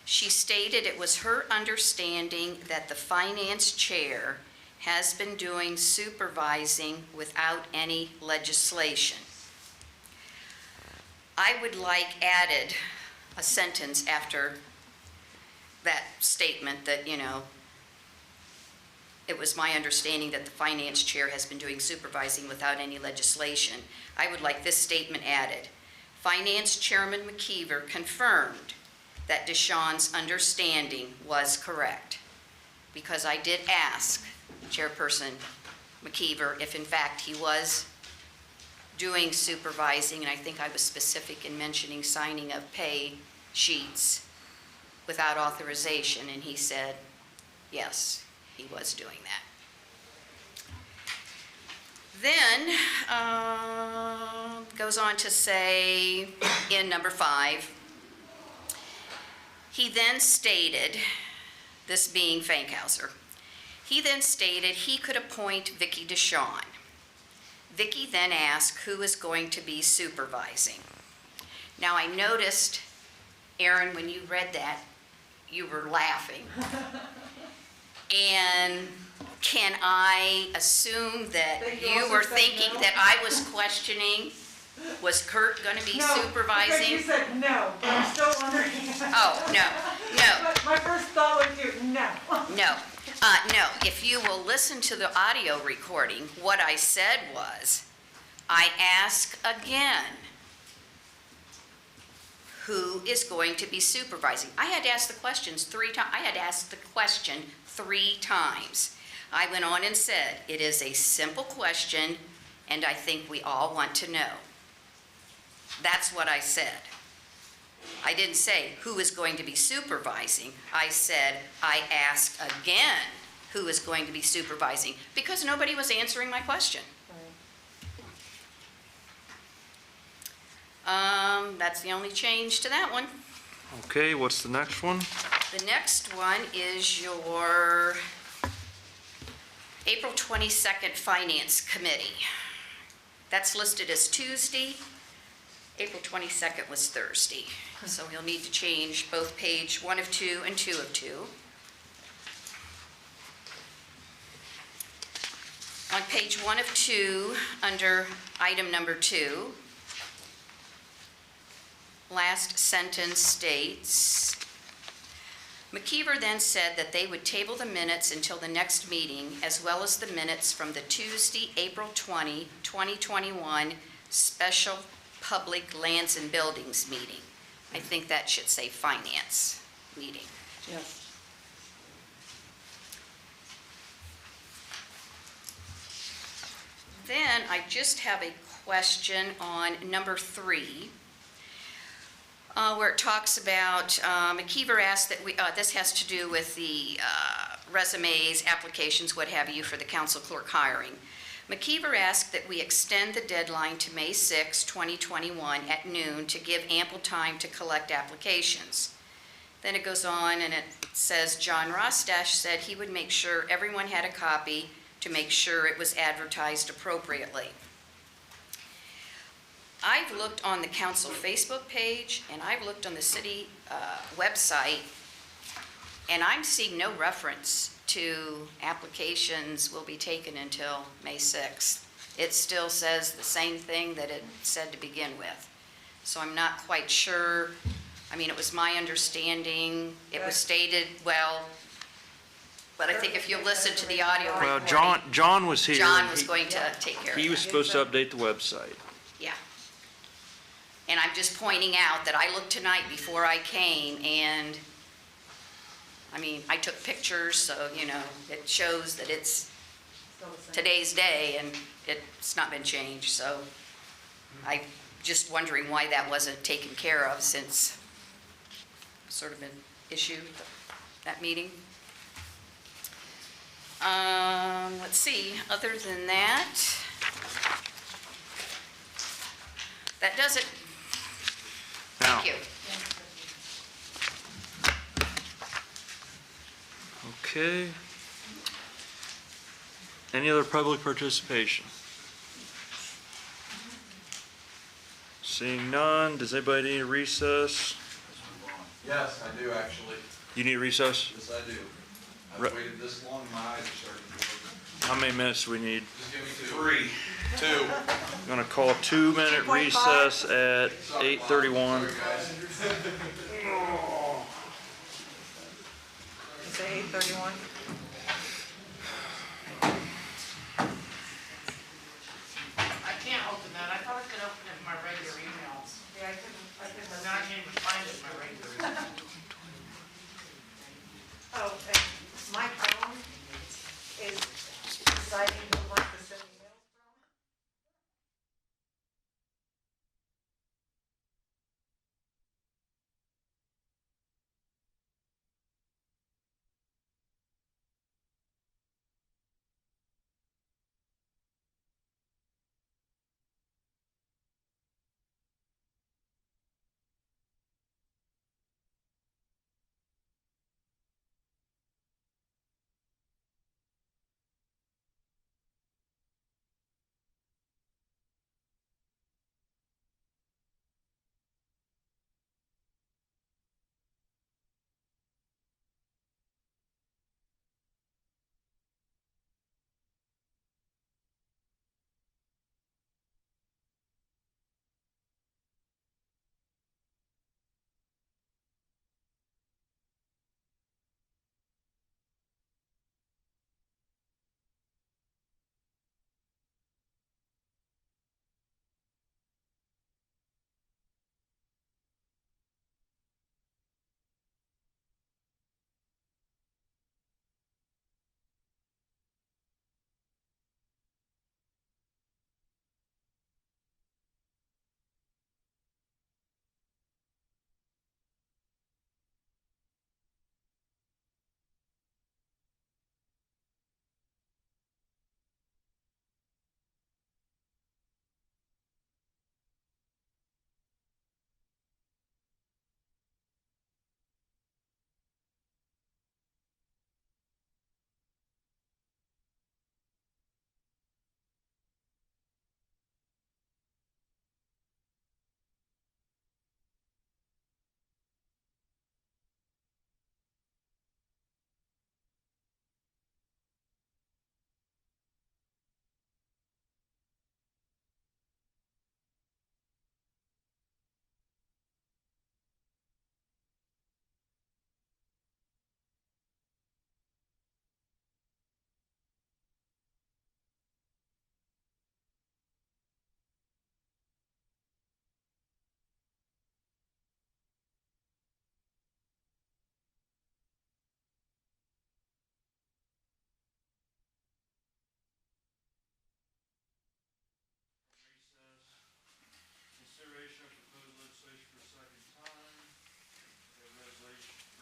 She stated it was her understanding that the finance chair has been doing supervising without any legislation. I would like added a sentence after that statement that, it was my understanding that the finance chair has been doing supervising without any legislation. I would like this statement added. Finance Chairman McKeever confirmed that DeShawn's understanding was correct, because I did ask Chairperson McKeever if in fact he was doing supervising, and I think I was specific in mentioning signing of pay sheets without authorization, and he said yes, he was doing that. Then goes on to say in number 5, he then stated, this being Fankhauser, he then stated he could appoint Vicki DeShawn. Vicki then asked who is going to be supervising. Now I noticed, Aaron, when you read that, you were laughing. And can I assume that you were thinking that I was questioning, was Kurt going to be supervising? You said no, but I'm still wondering. Oh, no. My first thought was no. No. No, if you will listen to the audio recording, what I said was, I ask again, who is going to be supervising? I had asked the questions 3 times. I had asked the question 3 times. I went on and said, it is a simple question, and I think we all want to know. That's what I said. I didn't say who is going to be supervising. I said, I asked again who is going to be supervising, because nobody was answering my question. That's the only change to that one. Okay, what's the next one? The next one is your April 22nd Finance Committee. That's listed as Tuesday. April 22nd was Thursday. So we'll need to change both page 1 of 2 and 2 of 2. On page 1 of 2, under item number 2, last sentence states, McKeever then said that they would table the minutes until the next meeting, as well as the minutes from the Tuesday, April 20, 2021 Special Public Lands and Buildings meeting. I think that should say Finance meeting. Yes. Then I just have a question on number 3. Where it talks about, McKeever asked that we, this has to do with the resumes, applications, what have you, for the council clerk hiring. McKeever asked that we extend the deadline to May 6, 2021 at noon to give ample time to collect applications. Then it goes on and it says, John Rostash said he would make sure everyone had a copy to make sure it was advertised appropriately. I've looked on the council Facebook page, and I've looked on the city website, and I'm seeing no reference to applications will be taken until May 6th. It still says the same thing that it said to begin with. So I'm not quite sure. I mean, it was my understanding, it was stated well, but I think if you listen to the audio Well, recording, John was here. John and was going to take care of He that. was supposed to update the website. Yeah. And I'm just pointing out that I looked tonight before I came, and, I mean, I took pictures, so, you know, it shows that it's today's day, and it's not been changed, so I'm just wondering why that wasn't taken care of, since it's sort of an issue, that meeting. Let's see, other than that, that does it. Now, Thank you. okay. Any other public participation? Seeing none, does anybody need a recess? Yes, I do actually. You need a recess? Yes, I do. Re- I've waited this long, my eyes are starting to work. How many minutes do we need? Just give me 2. 2. I'm gonna call a 2-minute recess at 8:31. Say 8:31. I can't open that. I thought I could open it in my regular emails. Yeah, I couldn't, Now I can't even find it in my regular emails. oh, and my phone is deciding to work the city emails from. Consideration of proposed legislation for a second time.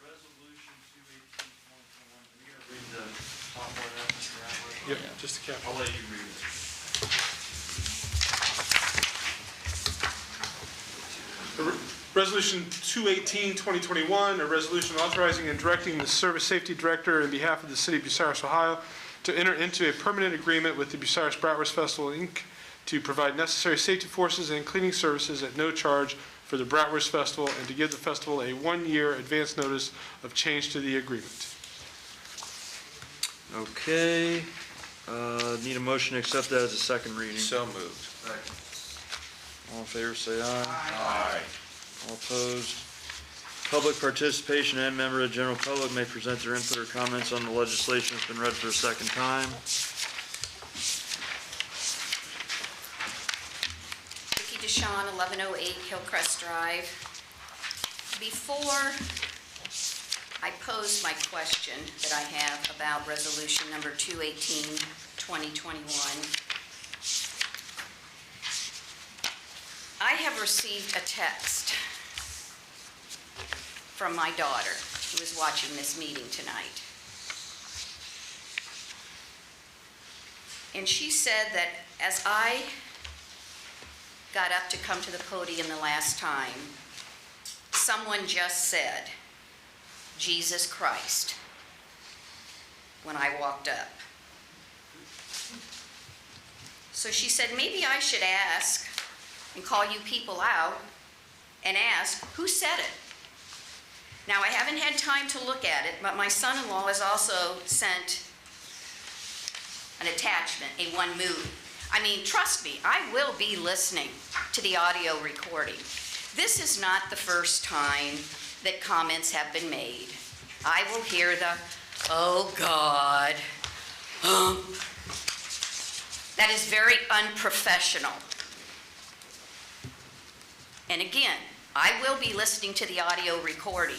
Resolution 218-2021. Are you gonna read the top part of that, Mr. Ratliff? Yep, just a cap. I'll let you read it. Resolution 218-2021, a resolution authorizing and directing the Service Safety Director in behalf of the City of Bucyrus, Ohio, to enter into a permanent agreement with the Bucyrus Bratwurst Festival, Inc. to provide necessary safety forces and cleaning services at no charge for the Bratwurst Festival, and to give the festival a one-year advance notice of change to the agreement. Okay, need a motion to accept that as a second reading. So moved. All in favor, say aye. Aye. All opposed? Public participation and member of the general public may present their input or comments on the legislation that's been read for a second time. Vicki DeShawn, 1108 Hillcrest Drive. Before I pose my question that I have about resolution number 218, 2021, I have received a text from my daughter, who is watching this meeting tonight. And she said that as I got up to come to the podium the last time, someone just said, Jesus Christ, when I walked up. So she said, maybe I should ask and call you people out and ask, who said it? Now, I haven't had time to look at it, but my son-in-law has also sent an attachment, a one move. I mean, trust me, I will be listening to the audio recording. This is not the first time that comments have been made. I will hear the, oh God. That is very unprofessional. And again, I will be listening to the audio recording,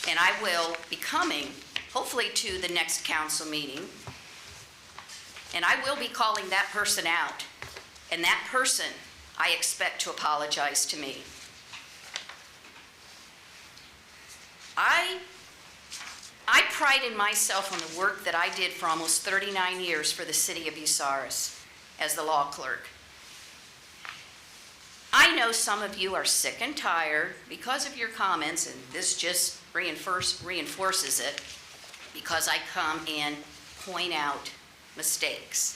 and I will be coming, hopefully, to the next council meeting, and I will be calling that person out, and that person I expect to apologize to me. I prided myself on the work that I did for almost 39 years for the city of Bucyrus as the law clerk. I know some of you are sick and tired because of your comments, and this just reinforces it, because I come and point out mistakes.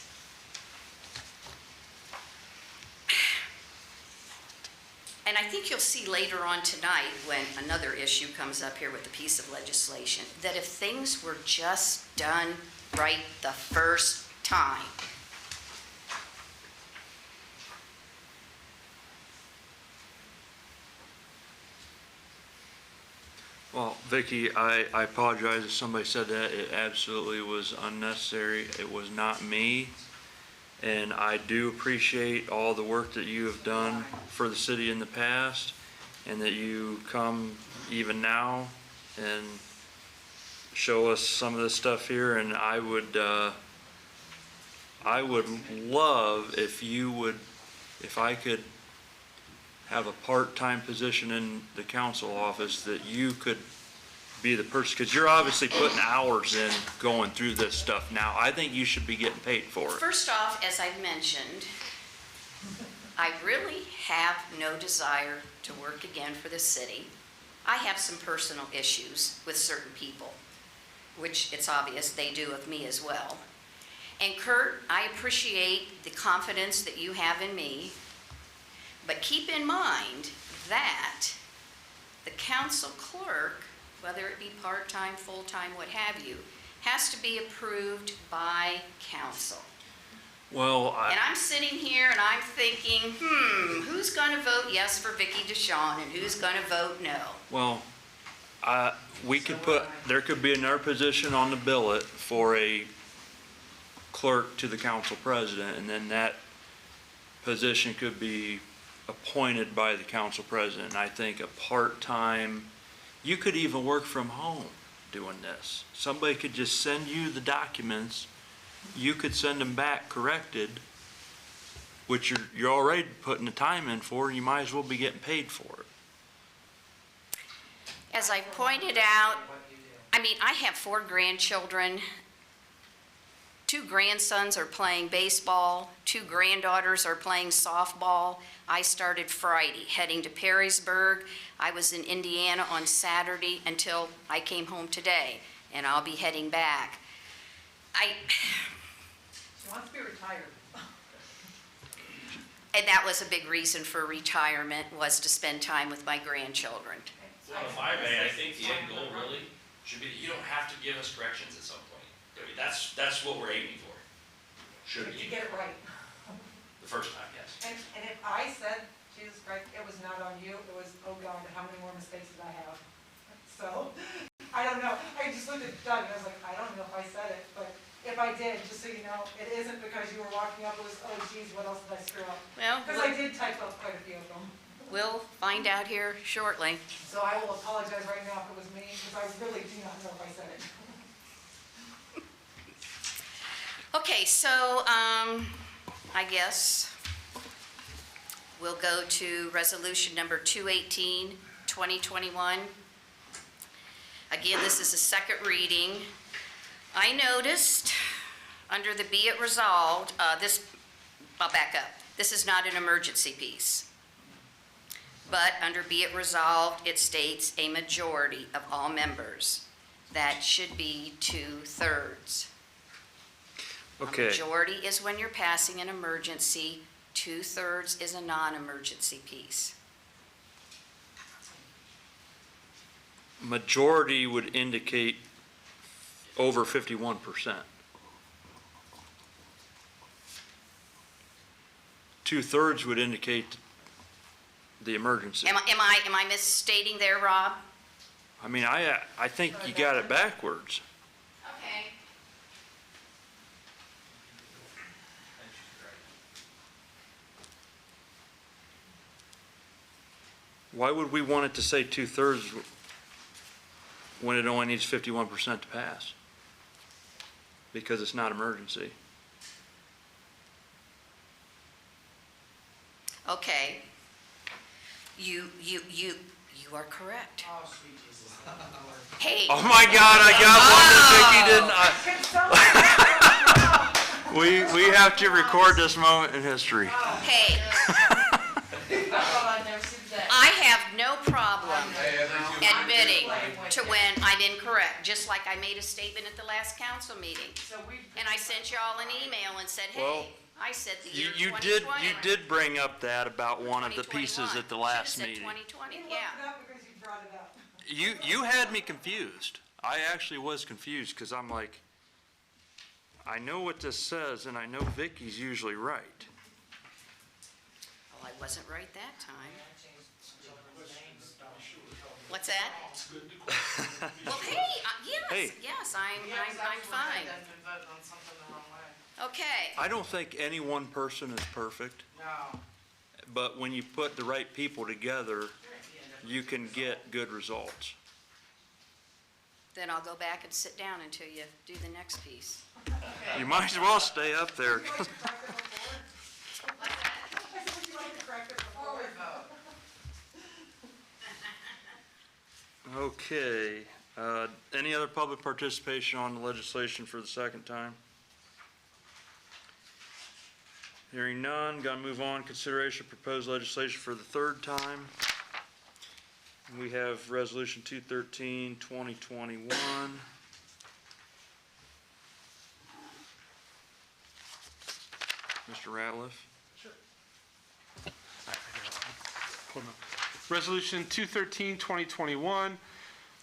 And I think you'll see later on tonight, when another issue comes up here with a piece of legislation, that if things were just done right the first time, Well, Vicki, I apologize if somebody said that. It absolutely was unnecessary. It was not me. And I do appreciate all the work that you have done for the city in the past, and that you come even now and show us some of this stuff here. And I would love if I could have a part-time position in the council office, that you could be the person, because you're obviously putting hours in going through this stuff now. I think you should be getting paid for it. first off, as I've mentioned, I really have no desire to work again for the city. I have some personal issues with certain people, which it's obvious they do with me as well. And Kurt, I appreciate the confidence that you have in me, but keep in mind that the council clerk, whether it be part-time, full-time, what have you, has to be approved by council. Well, And I'm sitting here and I'm thinking, who's going to vote yes for Vicki DeShawn and who's going to vote no? well, there could be another position on the billet for a clerk to the council president, and then that position could be appointed by the council president. And I think a part-time, you could even work from home doing this. Somebody could just send you the documents, you could send them back corrected, which you're already putting the time in for, and you might as well be getting paid for it. As I pointed out, I mean, I have 4 grandchildren. 2 grandsons are playing baseball. 2 granddaughters are playing softball. I started Friday, heading to Perrysburg. I was in Indiana on Saturday until I came home today, and I'll be heading back. She wants to be retired. And that was a big reason for retirement, was to spend time with my grandchildren. Well, if I may, I think the end goal really should be that you don't have to give us corrections at some point. I mean, that's what we're aiming for. Should If you be, get it right. the first time, yes. And if I said, Jesus Christ, it was not on you, it was, oh God, how many more mistakes did I have? So, I don't know. I just looked at Doug and I was like, I don't know if I said it, but if I did, just so you know, it isn't because you were walking up, it was, oh geez, what else did I screw up? Well, Because I did type up quite a few of them. we'll find out here shortly. So I will apologize right now if it was me, because I really do not know if I said it. Okay, so, I guess we'll go to resolution number 218, 2021. Again, this is a second reading. I noticed under the be it resolved, I'll back up. This is not an emergency piece. But under be it resolved, it states a majority of all members. That should be 2/3. Okay. A majority is when you're passing an emergency, 2/3 is a non-emergency piece. Majority would indicate over 51%. 2/3 would indicate the emergency. Am I misstating there, Rob? I mean, I think you got it backwards. Okay. Why would we want it to say 2/3 when it only needs 51% to pass? Because it's not emergency. Okay. You are correct. Oh, sweet Jesus. Hey. Oh my God, I got one that Vicky didn't. We have to record this moment in history. Hey, I've never seen that. I have no problem admitting to when I'm incorrect, just like I made a statement at the last council meeting. And I sent you all an email and said, Well, hey, I said the You year you 2020. did you did bring up that about one of the pieces at the last Should've meeting. said 2020, You yeah. looked it up because you brought it up. You had me confused. I actually was confused because I'm like, I know what this says and I know Vicky's usually right. Well, I wasn't right that time. What's that? Well, Hey. yes, I'm fine. Okay, I don't think any one person is perfect, No. but when you put the right people together, you can get good results. then I'll go back and sit down until you do the next piece. You might as well stay up there. Would you like to correct it before? I said, would you like to correct it before we vote? Okay, any other public participation on the legislation for the second time? Hearing none, gonna move on, consideration of proposed legislation for the third time. We have Resolution 213, 2021. Mr. Ratliff? Hold on. Resolution 213, 2021,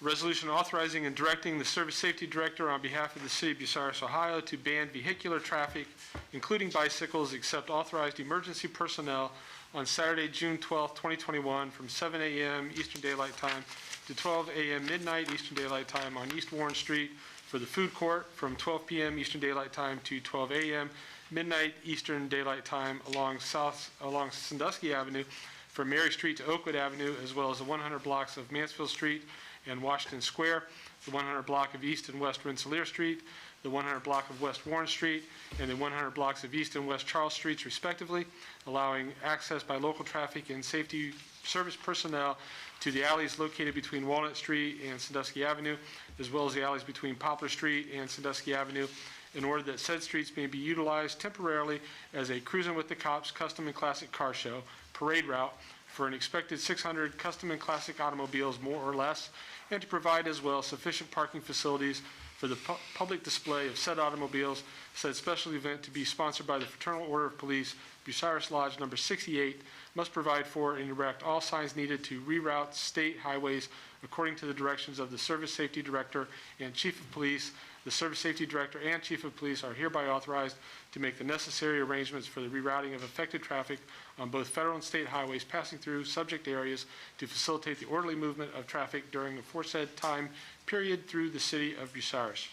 resolution authorizing and directing the Service Safety Director on behalf of the City of Bucyrus, Ohio, to ban vehicular traffic, including bicycles, except authorized emergency personnel on Saturday, June 12, 2021, from 7 a.m. Eastern Daylight Time to 12 a.m. midnight Eastern Daylight Time on East Warren Street for the food court, from 12 p.m. Eastern Daylight Time to 12 a.m. midnight Eastern Daylight Time along Sandusky Avenue, from Mary Street to Oakwood Avenue, as well as the 100 blocks of Mansfield Street and Washington Square, the 100 block of East and West Rensselaer Street, the 100 block of West Warren Street, and the 100 blocks of East and West Charles Streets respectively, allowing access by local traffic and safety service personnel to the alleys located between Walnut Street and Sandusky Avenue, as well as the alleys between Poplar Street and Sandusky Avenue, in order that said streets may be utilized temporarily as a Cruisin' with the Cops custom and classic car show parade route for an expected 600 custom and classic automobiles, more or less, and to provide as well sufficient parking facilities for the public display of said automobiles, said special event to be sponsored by the Fraternal Order of Police, Bucyrus Lodge Number 68, must provide for and erect all signs needed to reroute state highways according to the directions of the Service Safety Director and Chief of Police. The Service Safety Director and Chief of Police are hereby authorized to make the necessary arrangements for the rerouting of affected traffic on both federal and state highways passing through subject areas to facilitate the orderly movement of traffic during the aforesaid time period through the city of Bucyrus,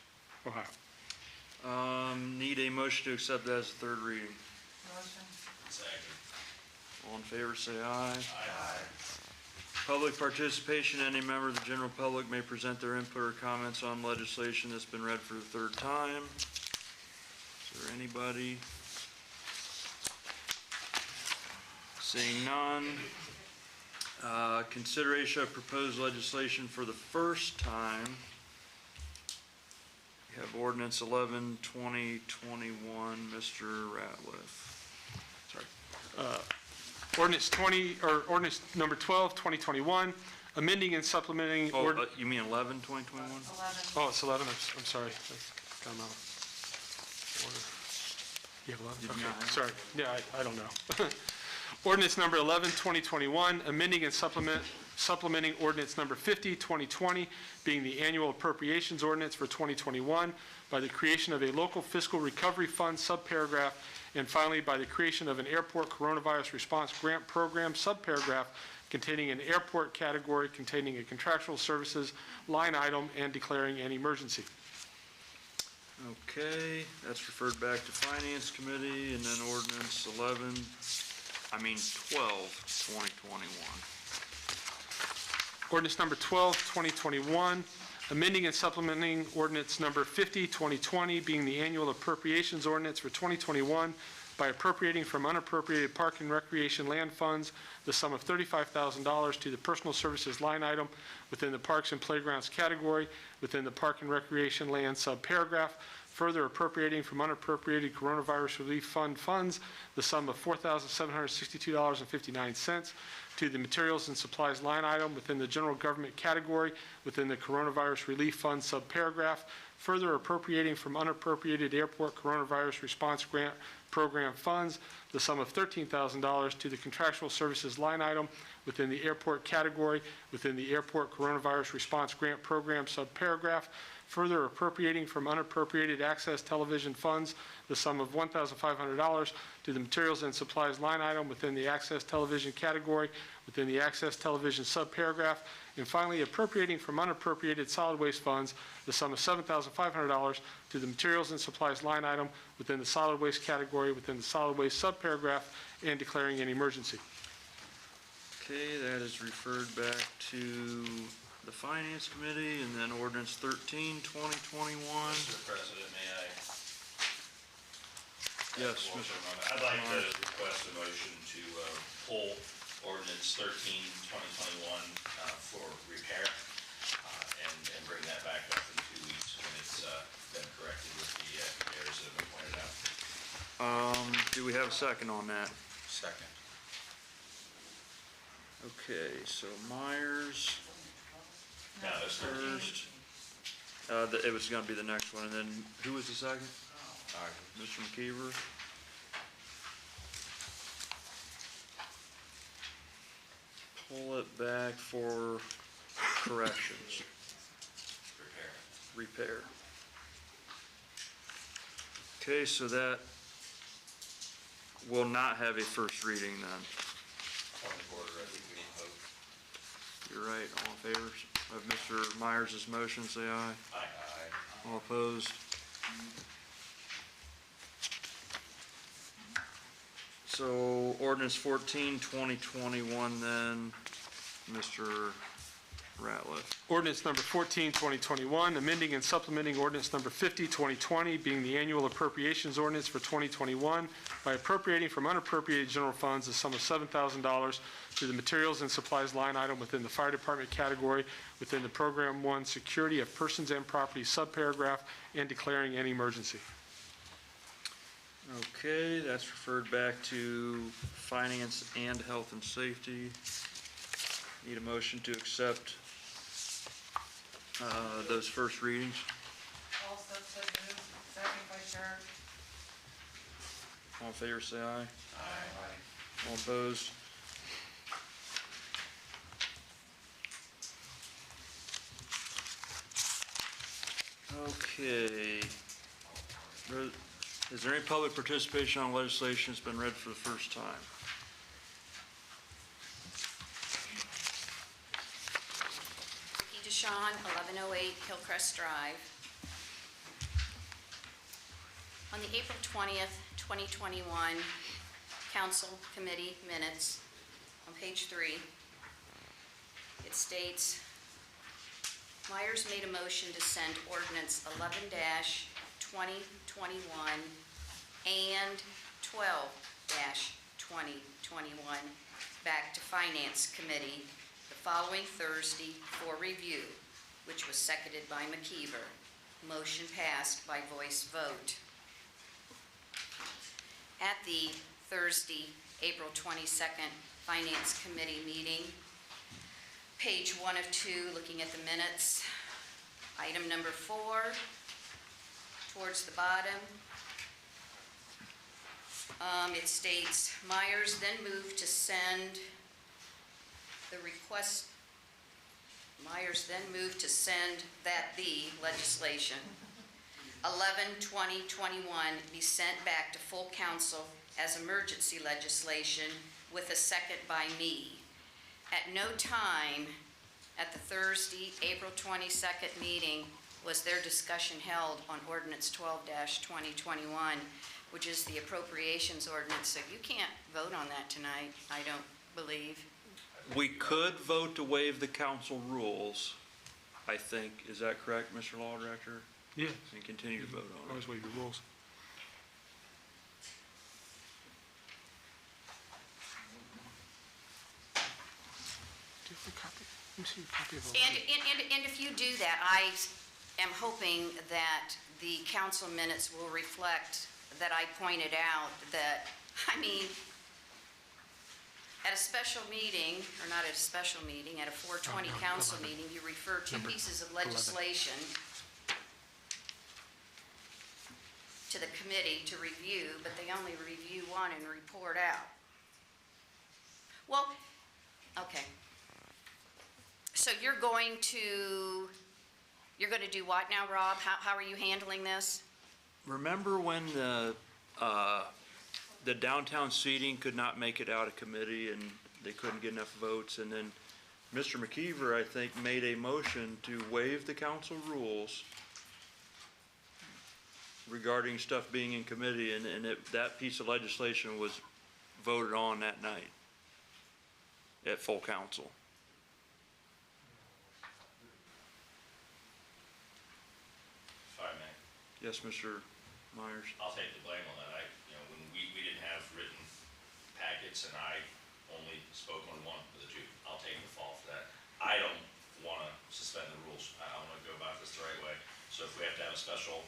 Ohio. Need a motion to accept that as a third reading. Motion. Second. All in favor, say aye. Aye. Public participation, any member of the general public may present their input or comments on legislation that's been read for the third time. Is there anybody? Seeing none. Consideration of proposed legislation for the first time. We have ordinance 11/2021, Mr. Ratliff. Ordinance number 12, 2021, amending and supplementing. You mean 11/2021? 11. Oh, it's 11, I'm sorry. Got them out of order. You have 11? Did Okay, not. sorry. Yeah, I don't know. Ordinance number 11, 2021, amending and supplementing ordinance number 50, 2020, being the annual appropriations ordinance for 2021 by the creation of a local fiscal recovery fund subparagraph, and finally by the creation of an airport coronavirus response grant program subparagraph containing an airport category containing a contractual services line item and declaring an emergency. Okay, that's referred back to Finance Committee, and then ordinance 12, 2021. Ordinance number 12, 2021, amending and supplementing ordinance number 50, 2020, being the annual appropriations ordinance for 2021 by appropriating from unappropriated park and recreation land funds the sum of $35,000 to the personal services line item within the parks and playgrounds category within the park and recreation land subparagraph, further appropriating from unappropriated coronavirus relief fund funds the sum of $4,762.59 to the materials and supplies line item within the general government category within the coronavirus relief fund subparagraph, further appropriating from unappropriated airport coronavirus response grant program funds the sum of $13,000 to the contractual services line item within the airport category within the airport coronavirus response grant program subparagraph, further appropriating from unappropriated access television funds the sum of $1,500 to the materials and supplies line item within the access television category within the access television subparagraph, and finally appropriating from unappropriated solid waste funds the sum of $7,500 to the materials and supplies line item within the solid waste category within the solid waste subparagraph and declaring an emergency. Okay, that is referred back to the Finance Committee, and then ordinance 13, 2021. Mr. President, may I? Yes, Mr. Mr. I'd like to request a motion to pull ordinance 13, 2021 for repair and bring that back up in 2 weeks when it's been corrected with the errors that have been pointed out. Do we have a second on that? Second. Okay, so Myers No, it's 13. first. It was gonna be the next one, and then who was the second? Mr. McKeever. Pull it back for corrections, repair. Okay, so that will not have a first reading then. Point of order, I think we need to vote. You're right, all in favor of Mr. Myers' motion, say aye. Aye. All opposed? So ordinance 14, 2021 then, Mr. Ratliff. Ordinance number 14, 2021, amending and supplementing ordinance number 50, 2020, being the annual appropriations ordinance for 2021 by appropriating from unappropriated general funds the sum of $7,000 to the materials and supplies line item within the fire department category within the Program 1 Security of Persons and Property subparagraph and declaring an emergency. Okay, that's referred back to Finance and Health and Safety. Need a motion to accept those first readings. Clerk said move, second by Sherrick. All in favor, say aye. Aye. All opposed? Okay. Is there any public participation on legislation that's been read for the first time? Vicky DeShawn, 1108 Hillcrest Drive. On the April 20th, 2021 Council Committee Minutes, on page 3, it states, Myers made a motion to send ordinance 11-2021 and 12-2021 back to Finance Committee the following Thursday for review, which was seconded by McKeever. Motion passed by voice vote. At the Thursday, April 22nd Finance Committee meeting, page 1 of 2, looking at the minutes, item number 4, towards the bottom, it states, Myers then moved to send the request, that the legislation 11-2021 be sent back to full council as emergency legislation with a second by me. At no time at the Thursday, April 22nd meeting was there discussion held on ordinance 12-2021, which is the appropriations ordinance. So you can't vote on that tonight, I don't believe. We could vote to waive the council rules, I think. Is that correct, Mr. Law Director? Yeah. And continue to vote on it. Always waive the rules. Do you have a copy? Let me see your copy of the And if you do that, I am hoping that the council minutes will reflect that I pointed out that, I mean, at a special meeting, or not at a special meeting, at a 420 council meeting, you refer two pieces of legislation to the committee to review, but they only review one and report out. Well, okay. So you're going to do what now, Rob? How are you handling this? Remember when the downtown seating could not make it out of committee and they couldn't get enough votes? And then Mr. McKeever, I think, made a motion to waive the council rules regarding stuff being in committee, and that piece of legislation was voted on that night at full council. If I may, Yes, Mr. Myers? I'll take the blame on that. When we didn't have written packets and I only spoke on one of the two, I'll take the fall for that. I don't want to suspend the rules. I want to go about this the right way. So if we have to have a special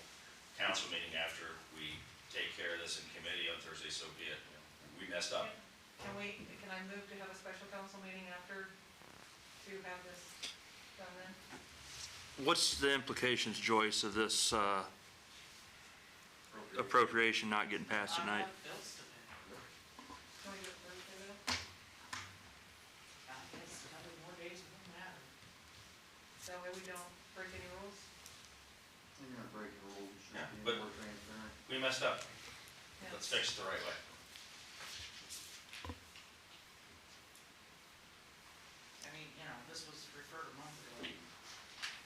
council meeting after we take care of this in committee on Thursday, so be it. We messed up. Can I move to have a special council meeting after to have this done then? What's the implications, Joyce, of this appropriation not getting passed tonight? I have bills to pay. Can we do it Thursday though? I guess a couple more days won't matter. That way we don't break any rules? You're gonna break the rules, Yeah, should be but- more transparent. We messed up. Yeah. Let's fix it the right way. I mean, this was referred a month ago.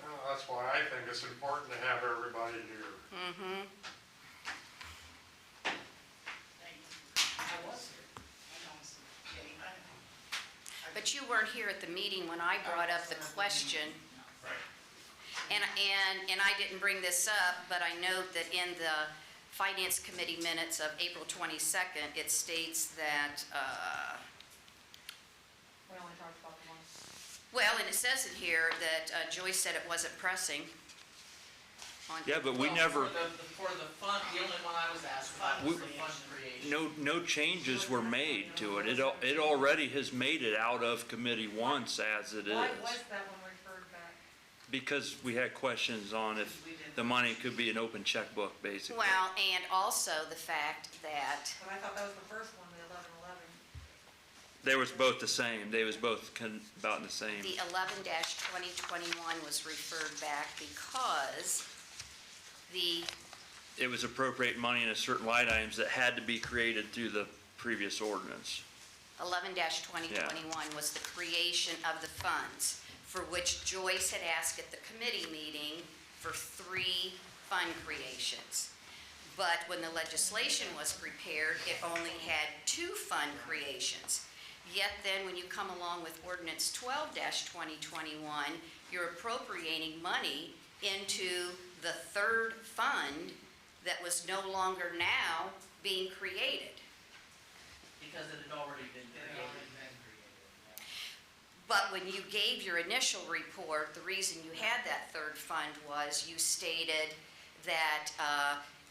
Well, that's why I think it's important to have everybody here. Mm-hmm. Thank you. I was here. I know, I know. But you weren't here at the meeting when I brought up the question. Right. And I didn't bring this up, but I note that in the Finance Committee minutes of April 22nd, it states that, We only talked about the one. well, and it says it here that Joyce said it wasn't pressing. Yeah, but we Well, never, For the fund, the only one I was asked about was the fund creation. no changes were made to it. It already has made it out of committee once as it Why is. was that one referred back? because we had questions on if the money could be an open checkbook, basically. Well, and also the fact that, But I thought that was the first one, the 1111. They was both the same. They was both about the same. the 11-2021 was referred back because the, It was appropriate money in a certain line items that had to be created through the previous ordinance. 11-2021 was the creation of the funds, for which Joyce had asked at the committee meeting for 3 fund creations. But when the legislation was prepared, it only had 2 fund creations. Yet then, when you come along with ordinance 12-2021, you're appropriating money into the 3rd fund that was no longer now being created. Because it had already been created. But when you gave your initial report, the reason you had that 3rd fund was you stated that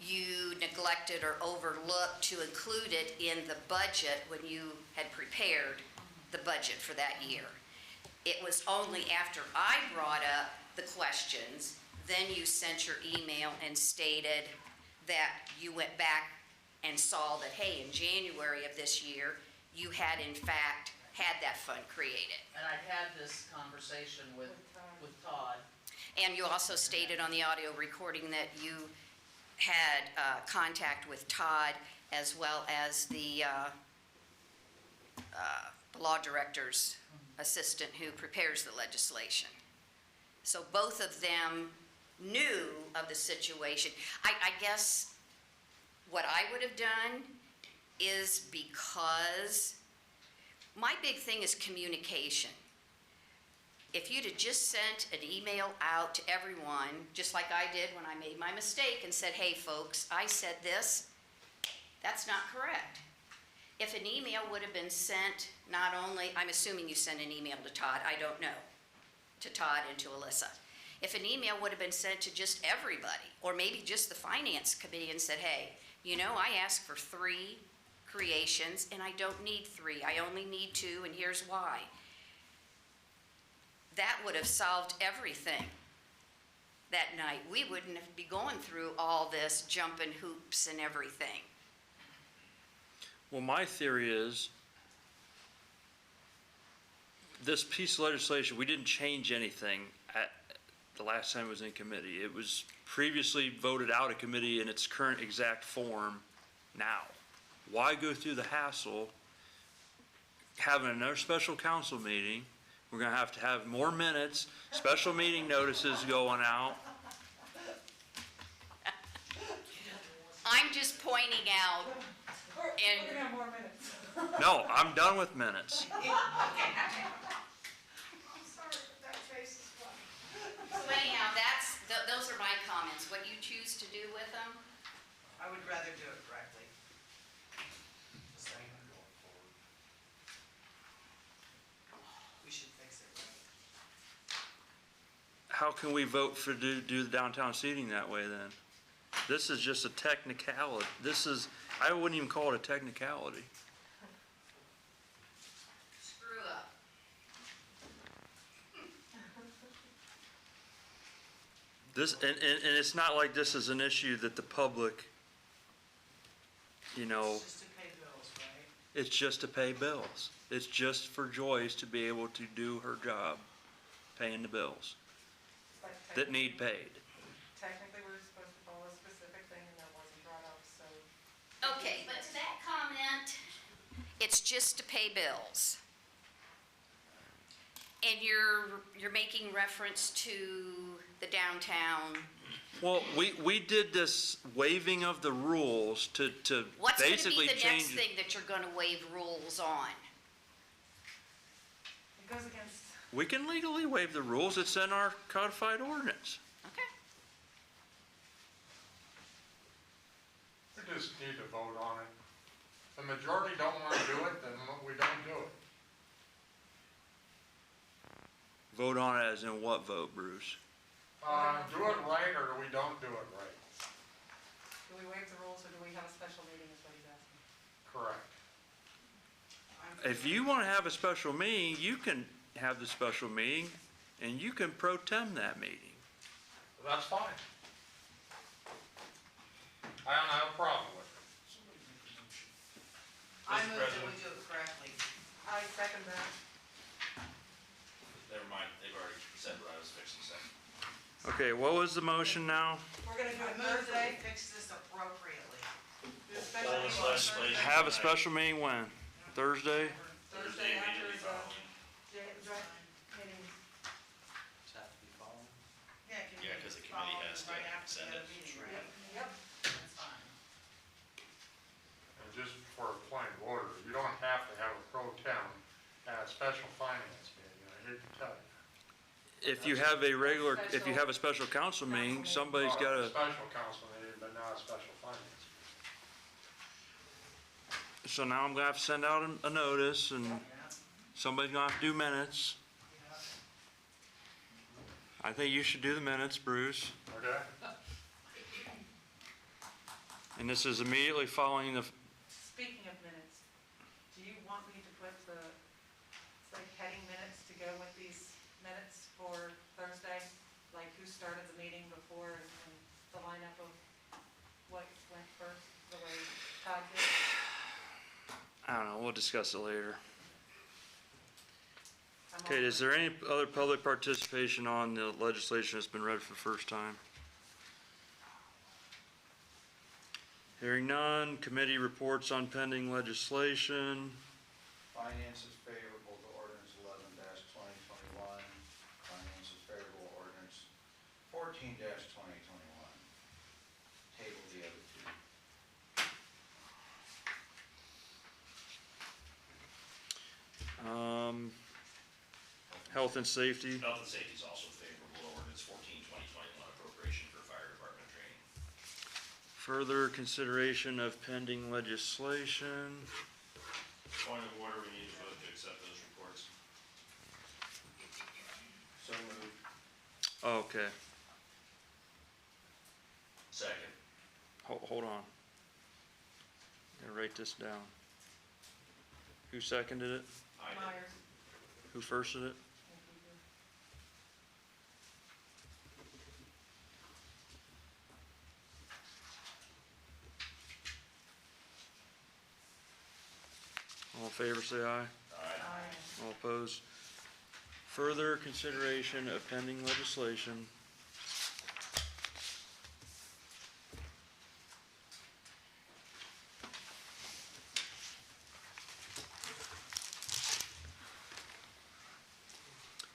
you neglected or overlooked to include it in the budget when you had prepared the budget for that year. It was only after I brought up the questions, then you sent your email and stated that you went back and saw that, hey, in January of this year, you had in fact had that fund created. And I'd had this conversation with Todd. And you also stated on the audio recording that you had contact with Todd as well as the law director's assistant who prepares the legislation. So both of them knew of the situation. I guess what I would have done is, because my big thing is communication. If you'd have just sent an email out to everyone, just like I did when I made my mistake and said, hey folks, I said this, that's not correct. If an email would have been sent, not only, I'm assuming you sent an email to Todd, I don't know, to Todd and to Alyssa. If an email would have been sent to just everybody, or maybe just the finance committee and said, hey, you know, I asked for 3 creations and I don't need 3, I only need 2, and here's why. That would have solved everything that night. We wouldn't have be going through all this jumping hoops and everything. Well, my theory is this piece of legislation, we didn't change anything at the last time it was in committee. It was previously voted out of committee in its current exact form now. Why go through the hassle having another special council meeting? We're going to have more minutes, special meeting notices going out. I'm just pointing out, We're and gonna have more minutes. No, I'm done with minutes. I'm sorry, but that face is funny. so anyhow, those are my comments. What you choose to do with them, I would rather do it correctly. We should fix it right. How can we vote for do the downtown seating that way then? This is just a technicality. I wouldn't even call it a technicality. screw up. And it's not like this is an issue that the public, you know, It's just to pay bills, right? it's just to pay bills. It's just for Joyce to be able to do her job, paying the bills But that need paid. technically, we're supposed to follow a specific thing, and that wasn't brought up, so. Okay, but to that comment, it's just to pay bills. And you're making reference to the downtown. Well, we did this waiving of the rules to What's going to basically be the change next it. thing that you're going to waive rules on? It goes against, We can legally waive the rules. It's in our codified ordinance. Okay. We just need to vote on it. The majority don't want to do it, then we don't do it. Vote on it as in what vote, Bruce? Do it right or we don't do it right. do we waive the rules, or do we have a special meeting, is what he's asking. Correct. If you want to have a special meeting, you can have the special meeting and you can pro tem that meeting. That's fine. I don't have a problem with I Mr. move that President. we do it correctly. I second that. Never mind, they've already said what I was fixing to say. Okay, what was the motion now? We're gonna do I it move that we Thursday. fix this appropriately. Do a special Hold meeting this on legislation. Thursday. Have a special meeting when? Thursday? Thursday after immediately the following. joint meeting. Does have to be followed? Yeah, can Yeah, we 'cause the follow committee has to right after send the it. other meeting, Sure. right? Yep. That's fine. it. And just for a point of order, you don't have to have a pro tem at a special finance meeting, I hate to tell you. If you have a regular, if you have a special council meeting, somebody's Or a gotta, special council meeting, but not a special finance meeting. so now I'm gonna have to send out a notice, and Yeah. somebody's gonna have to do minutes. I think you should do the minutes, Bruce. Okay? And this is immediately following the, Speaking of minutes, do you want me to put the, like, heading minutes to go with these minutes for Thursday? Like, who started the meeting before and the lineup of what went first, the way Todd did? I don't know, we'll discuss it later. I'm Okay, all is there any other public participation on the legislation that's been read for the first time? Hearing none, committee reports on pending legislation. Finance is favorable to ordinance 11-2021. Finance is favorable to ordinance 14-2021. Table the other two. Health and safety. Health and safety is also favorable to ordinance 14-2021 appropriation for fire department training. Further consideration of pending legislation. Point of order, we need to vote to accept those reports. So moved. Okay, Second. hold on. Gotta write this down. Who seconded it? I did. Myers. Who firsted it? All in favor, say aye. Aye. All opposed? Further consideration of pending legislation.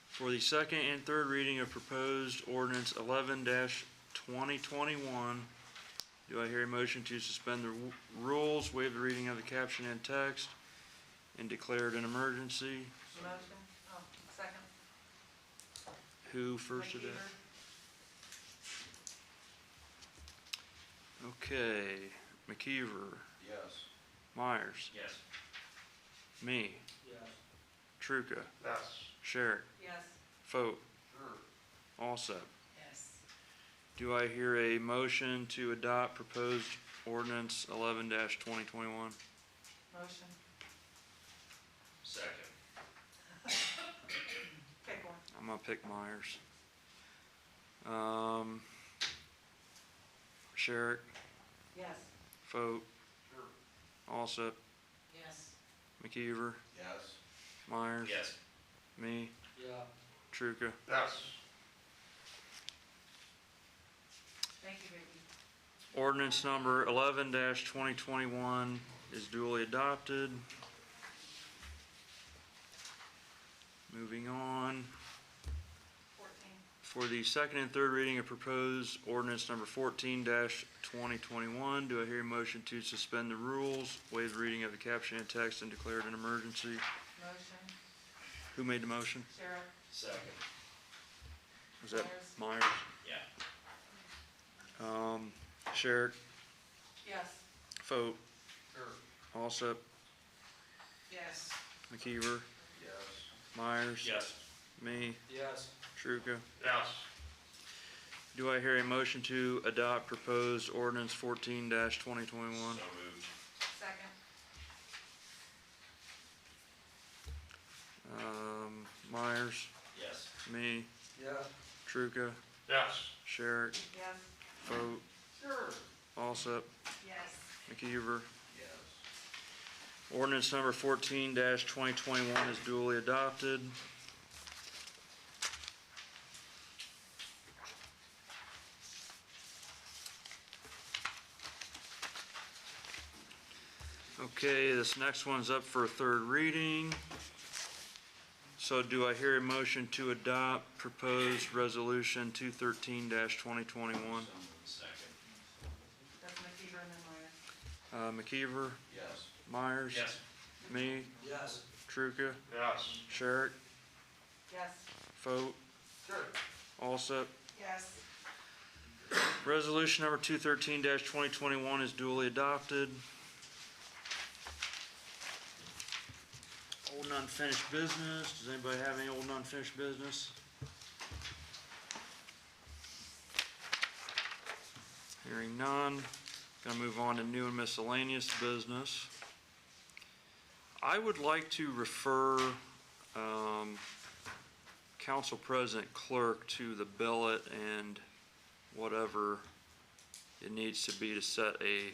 For the second and third reading of proposed ordinance 11-2021, do I hear a motion to suspend the rules, waive the reading of the caption and text, and declare it an emergency? Motion, oh, second. Who firsted it? McKeever. Okay, McKeever, Yes. Myers, Yes. me, Yes. Truca, Yes. Sherrick, Yes. Foat, Sure. Alsep. Yes. Do I hear a motion to adopt proposed ordinance 11-2021? Motion. Second. Pick one. I'm gonna pick Myers. Sherrick, Yes. Foat, Sure. Alsep, Yes. McKeever, Yes. Myers. Yes. Me, Yeah. Truca. Yes. Thank you, Vicki. Ordinance number 11-2021 is duly adopted. Moving on. 14. For the second and third reading of proposed ordinance number 14-2021, do I hear a motion to suspend the rules, waive the reading of the caption and text, and declare it an emergency? Motion. Who made the motion? Sheriff. Second. Was that Myers. Myers? Yeah. Sherrick, Yes. Foat, Sure. Alsep, Yes. McKeever, Yes. Myers. Yes. Me, Yes. Truca. Yes. Do I hear a motion to adopt proposed ordinance 14-2021? So moved. Second. Myers, Yes. me, Yeah. Truca, Yes. Sherrick, Yes. Vogt, Sure. Alsep, Yes. McKeever. Yes. Ordinance number 14-2021 is duly adopted. Okay, this next one's up for a third reading. So do I hear a motion to adopt proposed resolution 213-2021? Second. That's McKeever and then Myers. McKeever, Yes. Myers? Yes. Me, Yes. Truca, Yes. Sherrick, Yes. Vogt, Sure. Alsep. Yes. Resolution number 213-2021 is duly adopted. Old and unfinished business. Does anybody have any old and unfinished business? Hearing none. Gonna move on to new and miscellaneous business. I would like to refer Council President Clerk to the billet and whatever it needs to be to set a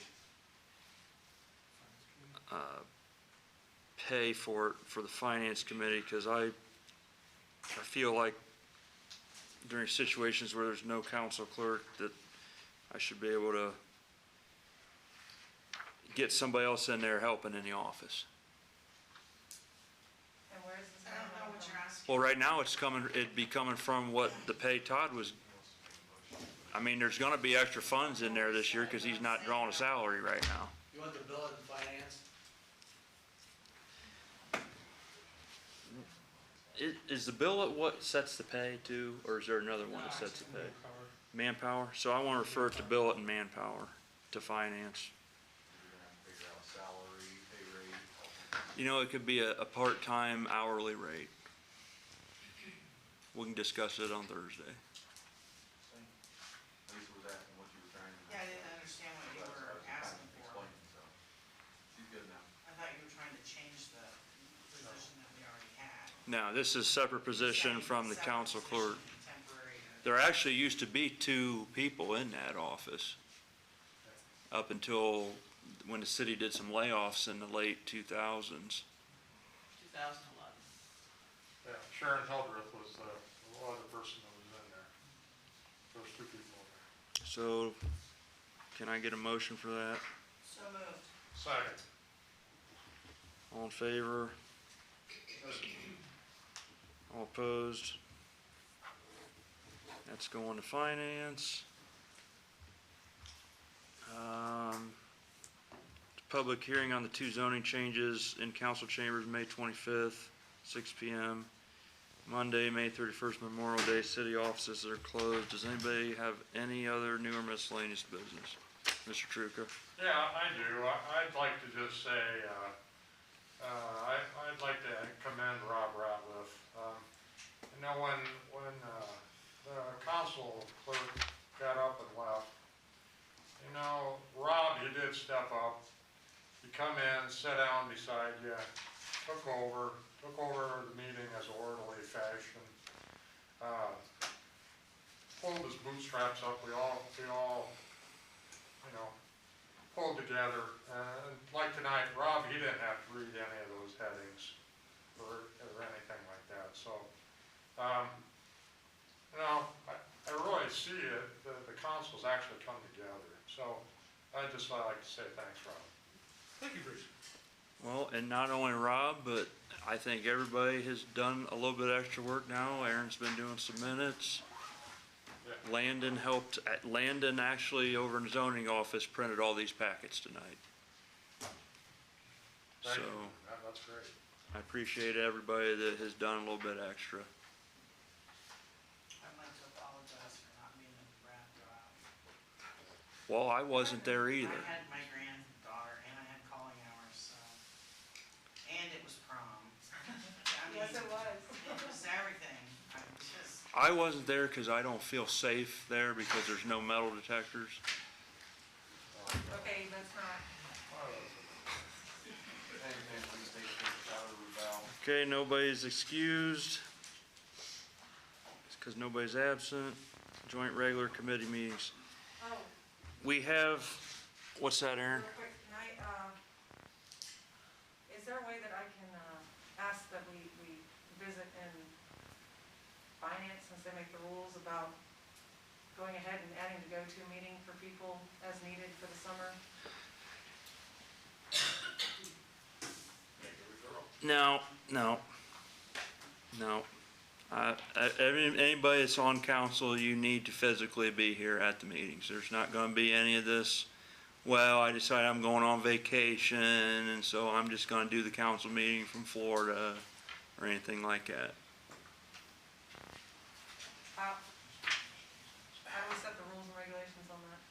pay for the Finance Committee, because I feel like during situations where there's no council clerk that I should be able to get somebody else in there helping in the office. And where is this? I don't know what you're asking. Well, right now it'd be coming from what the pay Todd was. I mean, there's gonna be extra funds in there this year because he's not drawing a salary right now. You want the bill and finance? Is the bill at what sets the pay too, or is there another one that sets the pay? Manpower? So I want to refer it to billet and manpower, to finance. You're gonna have to figure out salary, pay rate. You know, it could be a part-time hourly rate. We can discuss it on Thursday. Lisa was asking what you were trying to. Yeah, I didn't understand what you were asking for. Explaining, so. She's good now. I thought you were trying to change the position that we already had. Now, this is a separate position from the Separate council position, clerk. Temporary. There actually used to be 2 people in that office up until when the city did some layoffs in the late 2000s. 2011. Yeah, Sharon Hildreth was the other person that was in there. Those 2 people in there. So, can I get a motion for that? So moved. Second. All in favor? All opposed? That's going to finance. Public hearing on the 2 zoning changes in council chambers, May 25th, 6 PM. Monday, May 31st, Memorial Day, city offices are closed. Does anybody have any other new or miscellaneous business? Mr. Truca? Yeah, I do. I'd like to just say, I'd like to commend Rob Ratliff. You know, when the council clerk got up and left, you know, Rob, you did step up. You come in, sat down beside you, took over the meeting as orderly fashion. Pulled his bootstraps up. We all, you know, pulled together. And like tonight, Rob, he didn't have to read any of those headings or anything like that. So, you know, I really see it, the council's actually come together. So I'd just like to say thanks, Rob. Thank you, Bruce. Well, and not only Rob, but I think everybody has done a little bit extra work now. Aaron's been doing some minutes. Yeah. Landon actually over in the zoning office printed all these packets tonight. Thank you. So That's great. I appreciate everybody that has done a little bit extra. I'd like to apologize for not being at the wrap drive. Well, I wasn't there either. I had my granddaughter and I had calling hours, so, and it was prom. I mean, Yes, it was. It was everything. I just, I wasn't there because I don't feel safe there because there's no metal detectors. Okay, that's not. Anything, please take a shower, Rubel. Okay, nobody's excused. because nobody's absent. Joint regular committee meetings. Oh, We have, what's that, Aaron? real quick, can I, is there a way that I can, ask that we visit in finance, since they make the rules about going ahead and adding the go-to meeting for people as needed for the summer? No. Anybody that's on council, you need to physically be here at the meetings. There's not gonna be any of this, well, I decided I'm going on vacation, and so I'm just gonna do the council meeting from Florida, or anything like that. How do we set the rules and regulations on that?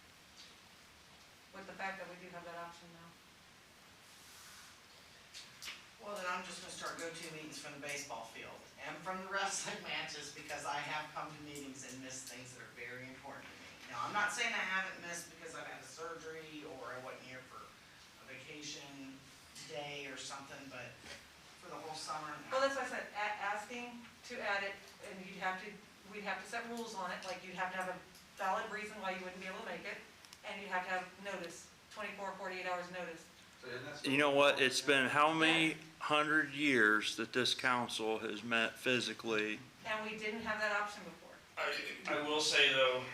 With the fact that we do have that option now? Well, then I'm just gonna start go-to meetings from the baseball field and from the wrestling matches, because I have come to meetings and missed things that are very important to me. Now, I'm not saying I haven't missed because I've had a surgery or I wasn't here for a vacation day or something, but for the whole summer, no. Well, that's why I said, asking to add it, and we'd have to set rules on it, like you'd have to have a valid reason why you wouldn't be able to make it, and you'd have to have notice, 24, 48 hours notice. You know what, it's been how many 100 years that this council has met physically? And we didn't have that option before. I will say though,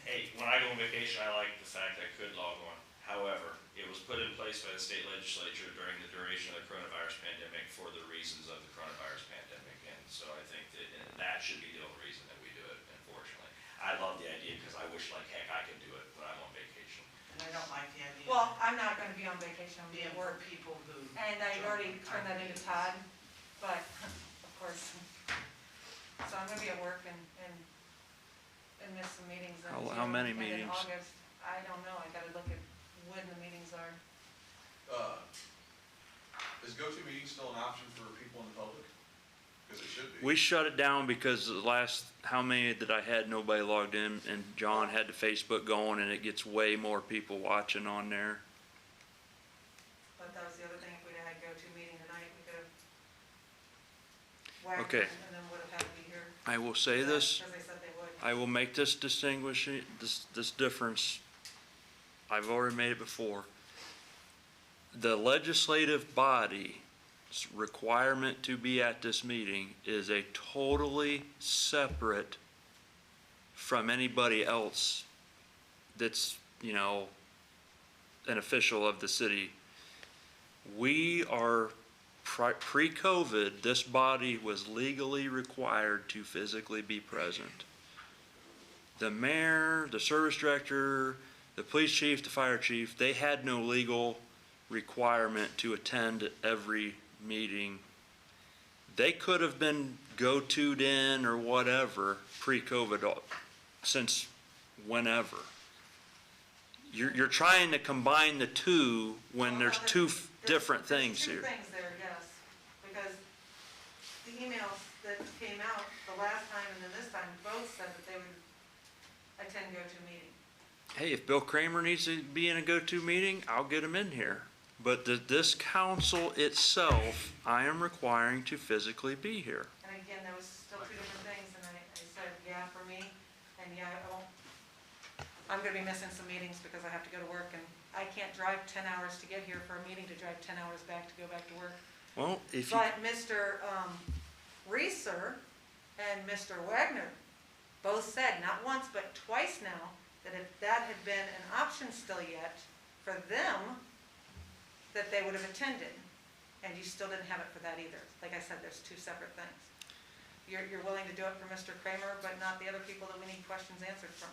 hey, when I go on vacation, I like the fact I could log on. However, it was put in place by the state legislature during the duration of the coronavirus pandemic for the reasons of the coronavirus pandemic. And so I think that should be the only reason that we do it, unfortunately. I love the idea because I wish like heck I could do it when I'm on vacation. And I don't like the idea. Well, I'm not gonna be on vacation, I'm Being gonna for work, people who. and I already turned that into Todd, but, of course. So I'm gonna be at work and miss some meetings in How many June and in meetings? August. I don't know, I gotta look at when the meetings are. Is go-to meeting still an option for people in the public? Because it should be. We shut it down because the last, how many that I had, nobody logged in, and John had the Facebook going, and it gets way more people watching on there. But that was the other thing, if we'd had a go-to meeting tonight, we could have whacked Okay. it and then would have had to be here. I will say this, Because they said they would. I will make this this difference. I've already made it before. The legislative body's requirement to be at this meeting is a totally separate from anybody else that's, an official of the city. We are, pre-COVID, this body was legally required to physically be present. The mayor, the service director, the police chief, the fire chief, they had no legal requirement to attend every meeting. They could have been go-to'd in or whatever pre-COVID, since whenever. You're trying to combine the two when there's two different things here. There's two things there, yes, because the emails that came out the last time and then this time both said that they would attend go-to meeting. Hey, if Bill Kramer needs to be in a go-to meeting, I'll get him in here. But this council itself, I am requiring to physically be here. And again, there was still two different things, and I said, yeah, for me, and yeah, I won't. I'm gonna be missing some meetings because I have to go to work, and I can't drive 10 hours to get here for a meeting to drive 10 hours back to go back to work. Well, if you, But Mr. Reeser and Mr. Wagner both said, not once, but twice now, that if that had been an option still yet for them, that they would have attended. And you still didn't have it for that either. Like I said, there's two separate things. You're willing to do it for Mr. Kramer, but not the other people that we need questions answered from.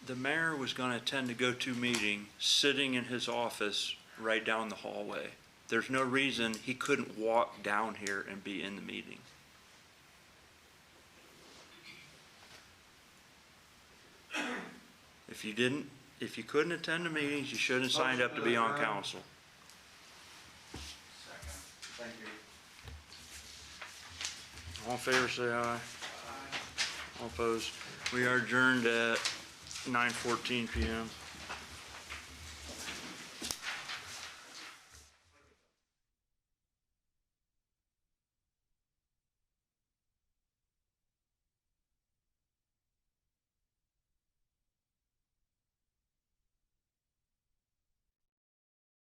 the mayor was gonna attend a go-to meeting, sitting in his office right down the hallway. There's no reason he couldn't walk down here and be in the meeting. If you couldn't attend the meetings, you shouldn't have signed up to be on council. Thank you. All in favor, say aye. All opposed. We are adjourned at 9:14 PM.